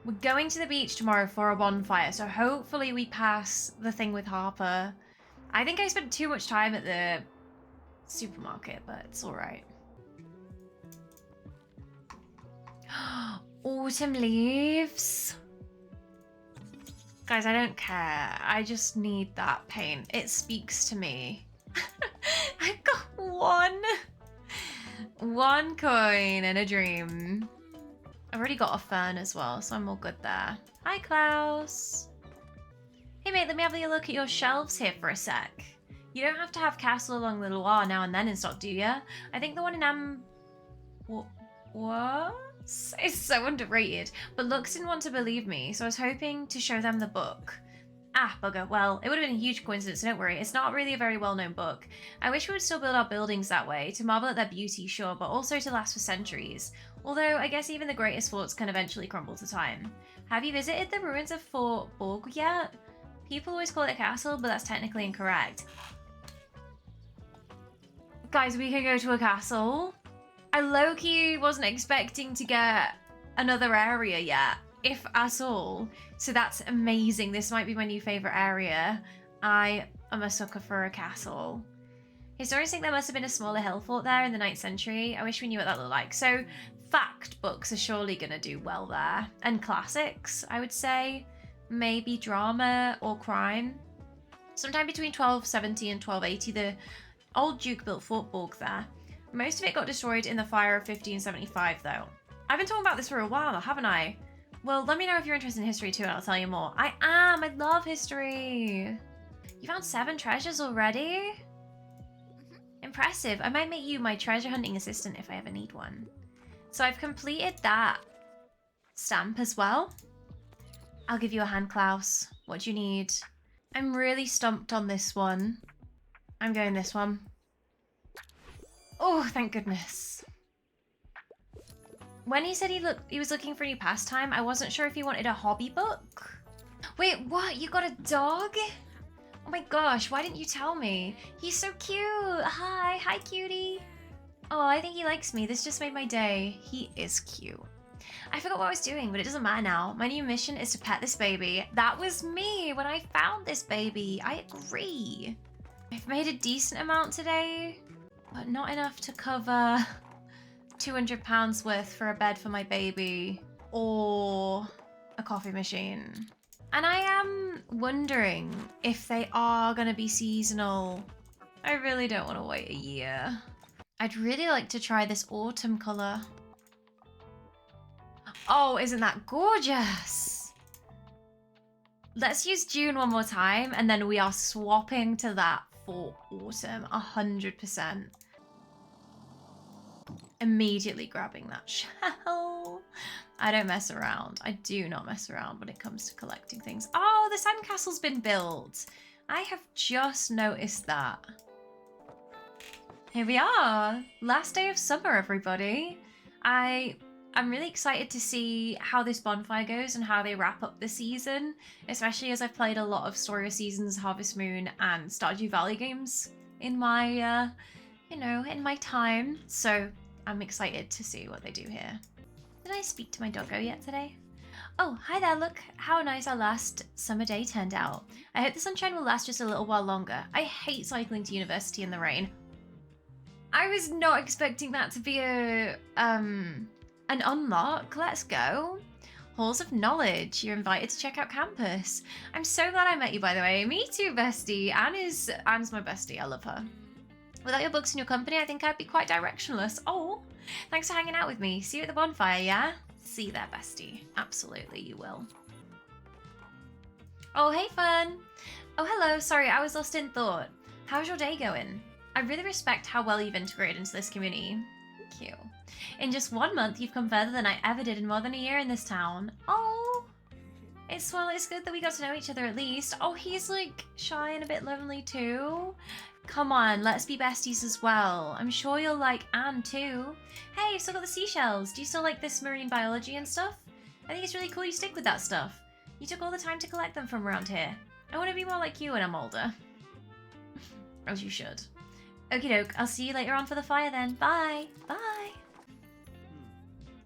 [SPEAKER 1] We're going to the beach tomorrow for a bonfire, so hopefully we pass the thing with Harper. I think I spent too much time at the supermarket, but it's alright. Autumn leaves. Guys, I don't care. I just need that paint. It speaks to me. I've got 1 coin and a dream. I've already got a fern as well, so I'm all good there. Hi, Klaus. Hey, mate, let me have a look at your shelves here for a sec. You don't have to have Castle along the Loire now and then in stock, do ya? I think the one in What? It's so underrated. But Lux didn't want to believe me, so I was hoping to show them the book. Ah, bugger. Well, it would have been a huge coincidence, so don't worry. It's not really a very well-known book. I wish we would still build our buildings that way, to marvel at their beauty, sure, but also to last for centuries. Although, I guess even the greatest forts can eventually crumble to time. Have you visited the ruins of Fort Borg yet? People always call it a castle, but that's technically incorrect. Guys, we can go to a castle. I low-key wasn't expecting to get another area yet, if at all. So that's amazing. This might be my new favorite area. I am a sucker for a castle. Historians think there must have been a smaller hill fort there in the 9th century. I wish we knew what that looked like. So fact books are surely going to do well there. And classics, I would say. Maybe drama or crime. Sometime between 1270 and 1280, the old Duke built Fort Borg there. Most of it got destroyed in the fire of 1575 though. I've been talking about this for a while, haven't I? Well, let me know if you're interested in history too and I'll tell you more. I am! I love history! You found 7 treasures already? Impressive. I might make you my treasure hunting assistant if I ever need one. So I've completed that stamp as well. I'll give you a hand, Klaus. What do you need? I'm really stumped on this one. I'm going this one. Oh, thank goodness. When he said he was looking for a new pastime, I wasn't sure if he wanted a hobby book. Wait, what? You got a dog? Oh my gosh, why didn't you tell me? He's so cute. Hi cutie. Oh, I think he likes me. This just made my day. He is cute. I forgot what I was doing, but it doesn't matter now. My new mission is to pet this baby. That was me when I found this baby. I agree. I've made a decent amount today, but not enough to cover £200 worth for a bed for my baby or a coffee machine. And I am wondering if they are going to be seasonal. I really don't want to wait a year. I'd really like to try this autumn color. Oh, isn't that gorgeous? Let's use June one more time and then we are swapping to that for autumn, 100%. Immediately grabbing that shell. I don't mess around. I do not mess around when it comes to collecting things. Oh, the sandcastle's been built. I have just noticed that. Here we are. Last day of summer, everybody. I'm really excited to see how this bonfire goes and how they wrap up the season, especially as I've played a lot of Story of Seasons, Harvest Moon, and Stardew Valley games in my, in my time. So I'm excited to see what they do here. Did I speak to my doggo yet today? Oh, hi there, look how nice our last summer day turned out. I hope the sunshine will last just a little while longer. I hate cycling to university in the rain. I was not expecting that to be an unlock. Let's go. Halls of Knowledge. You're invited to check out campus. I'm so glad I met you, by the way. Me too, bestie. Anne's my bestie. I love her. Without your books and your company, I think I'd be quite directionless. Oh, thanks for hanging out with me. See you at the bonfire, yeah? See you there, bestie. Absolutely, you will. Oh, hey, fun. Oh, hello. Sorry, I was lost in thought. How's your day going? I really respect how well you've integrated into this community. Thank you. In just 1 month, you've come further than I ever did in more than a year in this town. Oh, it's good that we got to know each other at least. Oh, he's like shy and a bit lonely too. Come on, let's be besties as well. I'm sure you'll like Anne too. Hey, you've still got the seashells. Do you still like this marine biology and stuff? I think it's really cool you stick with that stuff. You took all the time to collect them from around here. I want to be more like you when I'm older. As you should. Okie doke, I'll see you later on for the fire then. Bye. Bye.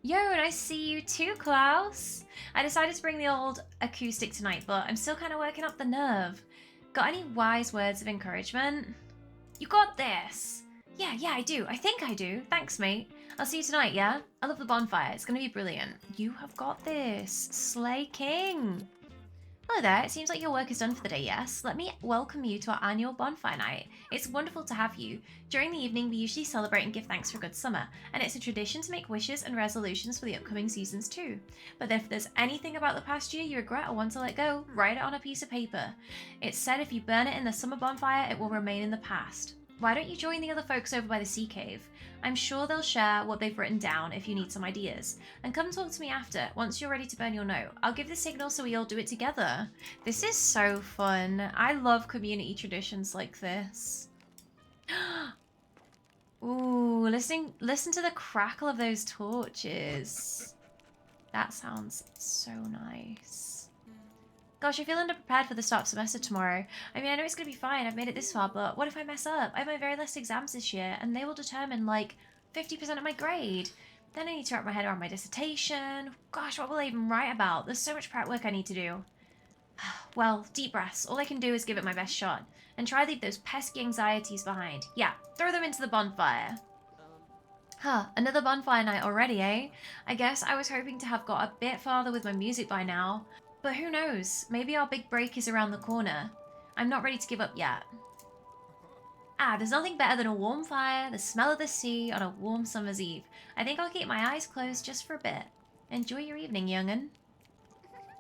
[SPEAKER 1] Yo, nice to see you too, Klaus. I decided to bring the old acoustic tonight, but I'm still kind of working up the nerve. Got any wise words of encouragement? You got this. Yeah, I do. I think I do. Thanks, mate. I'll see you tonight, yeah? I love the bonfire. It's going to be brilliant. You have got this. Slay King. Hello there. It seems like your work is done for the day, yes? Let me welcome you to our annual bonfire night. It's wonderful to have you. During the evening, we usually celebrate and give thanks for a good summer, and it's a tradition to make wishes and resolutions for the upcoming seasons too. But if there's anything about the past year you regret or want to let go, write it on a piece of paper. It's said if you burn it in the summer bonfire, it will remain in the past. Why don't you join the other folks over by the sea cave? I'm sure they'll share what they've written down if you need some ideas. And come talk to me after, once you're ready to burn your note. I'll give the signal so we all do it together. This is so fun. I love community traditions like this. Ooh, listen to the crackle of those torches. That sounds so nice. Gosh, I feel underprepared for the start of semester tomorrow. I mean, I know it's going to be fine. I've made it this far, but what if I mess up? I have my very last exams this year, and they will determine, like, 50% of my grade. Then I need to wrap my head around my dissertation. Gosh, what will I even write about? There's so much prep work I need to do. Well, deep breaths. All I can do is give it my best shot. And try to leave those pesky anxieties behind. Yeah, throw them into the bonfire. Huh, another bonfire night already, eh? I guess I was hoping to have got a bit farther with my music by now. But who knows? Maybe our big break is around the corner. I'm not ready to give up yet. Ah, there's nothing better than a warm fire, the smell of the sea on a warm summer's eve. I think I'll keep my eyes closed just for a bit. Enjoy your evening, young'un.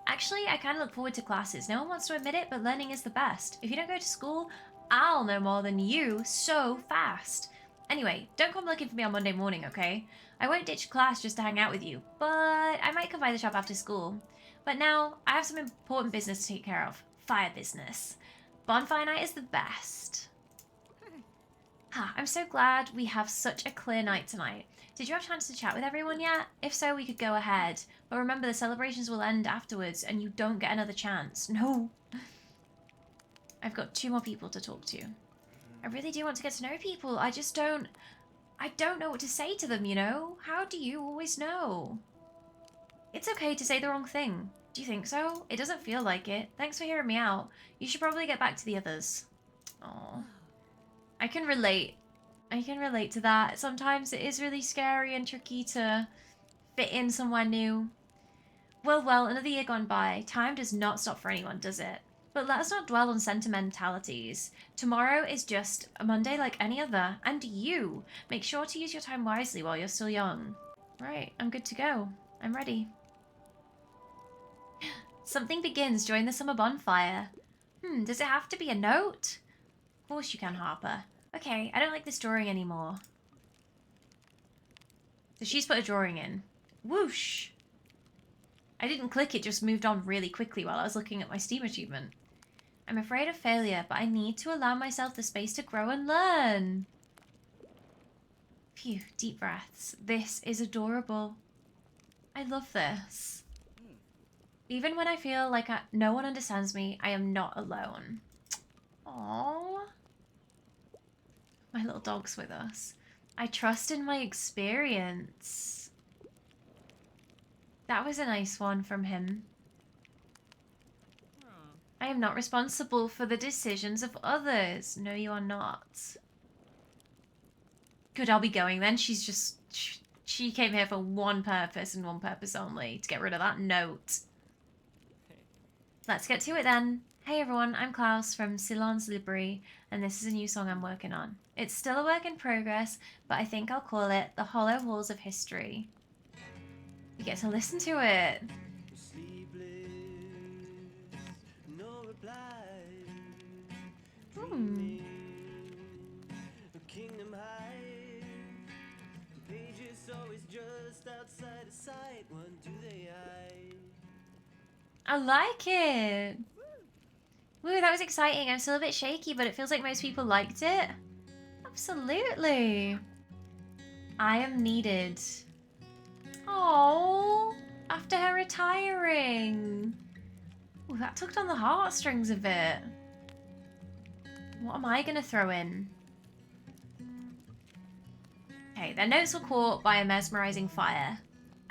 [SPEAKER 1] Actually, I kind of look forward to classes. No one wants to admit it, but learning is the best. If you don't go to school, I'll know more than you so fast. Anyway, don't come looking for me on Monday morning, okay? I won't ditch class just to hang out with you, but I might come by the shop after school. But now, I have some important business to take care of. Fire business. Bonfire night is the best. I'm so glad we have such a clear night tonight. Did you have a chance to chat with everyone yet? If so, we could go ahead. But remember, the celebrations will end afterwards, and you don't get another chance. No. I've got 2 more people to talk to. I really do want to get to know people. I don't know what to say to them, you know? How do you always know? It's okay to say the wrong thing. Do you think so? It doesn't feel like it. Thanks for hearing me out. You should probably get back to the others. Aww. I can relate. I can relate to that. Sometimes it is really scary and tricky to fit in somewhere new. Well, another year gone by. Time does not stop for anyone, does it? But let us not dwell on sentimentalities. Tomorrow is just a Monday like any other. And you! Make sure to use your time wisely while you're still young. Right, I'm good to go. I'm ready. Something begins during the summer bonfire. Does it have to be a note? Of course you can, Harper. Okay, I don't like this drawing anymore. So she's put a drawing in. Whoosh! I didn't click, it just moved on really quickly while I was looking at my Steam achievement. I'm afraid of failure, but I need to allow myself the space to grow and learn. Phew, deep breaths. This is adorable. I love this. Even when I feel like no one understands me, I am not alone. Aww. My little dog's with us. I trust in my experience. That was a nice one from him. I am not responsible for the decisions of others. No, you are not. Good, I'll be going then. She's just... She came here for one purpose and one purpose only. To get rid of that note. Let's get to it then. Hey everyone, I'm Klaus from Ceylon's Library, and this is a new song I'm working on. It's still a work in progress, but I think I'll call it The Hollow Halls of History. You get to listen to it. I like it. Woo, that was exciting. I'm still a bit shaky, but it feels like most people liked it. Absolutely. I am needed. Oh, after her retiring. Ooh, that tugged on the heartstrings a bit. What am I going to throw in? Okay, their notes were caught by a mesmerizing fire.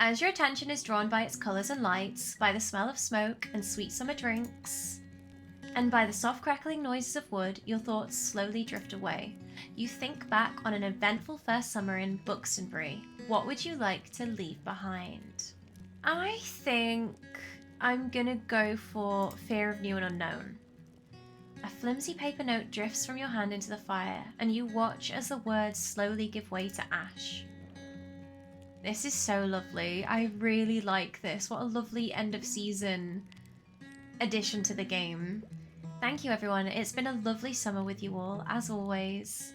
[SPEAKER 1] As your attention is drawn by its colors and lights, by the smell of smoke and sweet summer drinks, and by the soft crackling noises of wood, your thoughts slowly drift away. You think back on an eventful first summer in Buxtonbury. What would you like to leave behind? I think I'm gonna go for Fear of New and Unknown. A flimsy paper note drifts from your hand into the fire, and you watch as the words slowly give way to ash. This is so lovely. I really like this. What a lovely end of season addition to the game. Thank you everyone. It's been a lovely summer with you all, as always.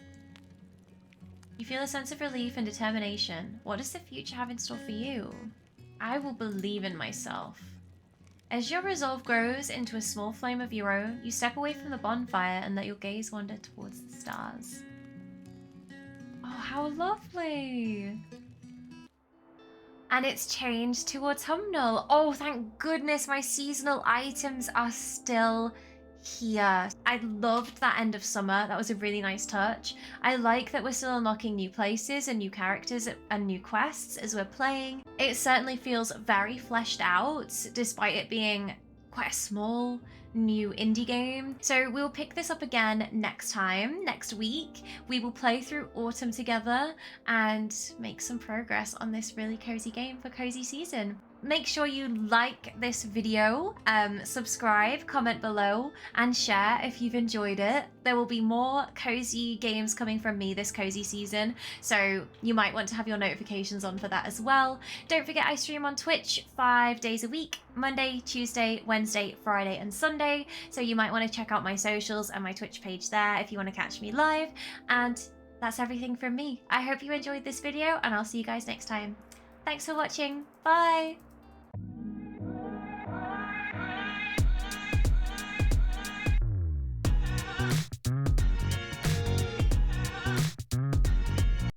[SPEAKER 1] You feel a sense of relief and determination. What does the future have in store for you? I will believe in myself. As your resolve grows into a small flame of your own, you step away from the bonfire and let your gaze wander towards the stars. Oh, how lovely! And it's changed to autumnal. Oh, thank goodness my seasonal items are still here. I loved that end of summer. That was a really nice touch. I like that we're still unlocking new places and new characters and new quests as we're playing. It certainly feels very fleshed out, despite it being quite a small new indie game. So we'll pick this up again next week. We will play through autumn together and make some progress on this really cozy game for cozy season. Make sure you like this video, subscribe, comment below, and share if you've enjoyed it. There will be more cozy games coming from me this cozy season, so you might want to have your notifications on for that as well. Don't forget I stream on Twitch 5 days a week, Monday, Tuesday, Wednesday, Friday, and Sunday, so you might want to check out my socials and my Twitch page there if you want to catch me live. And that's everything from me. I hope you enjoyed this video, and I'll see you guys next time. Thanks for watching. Bye!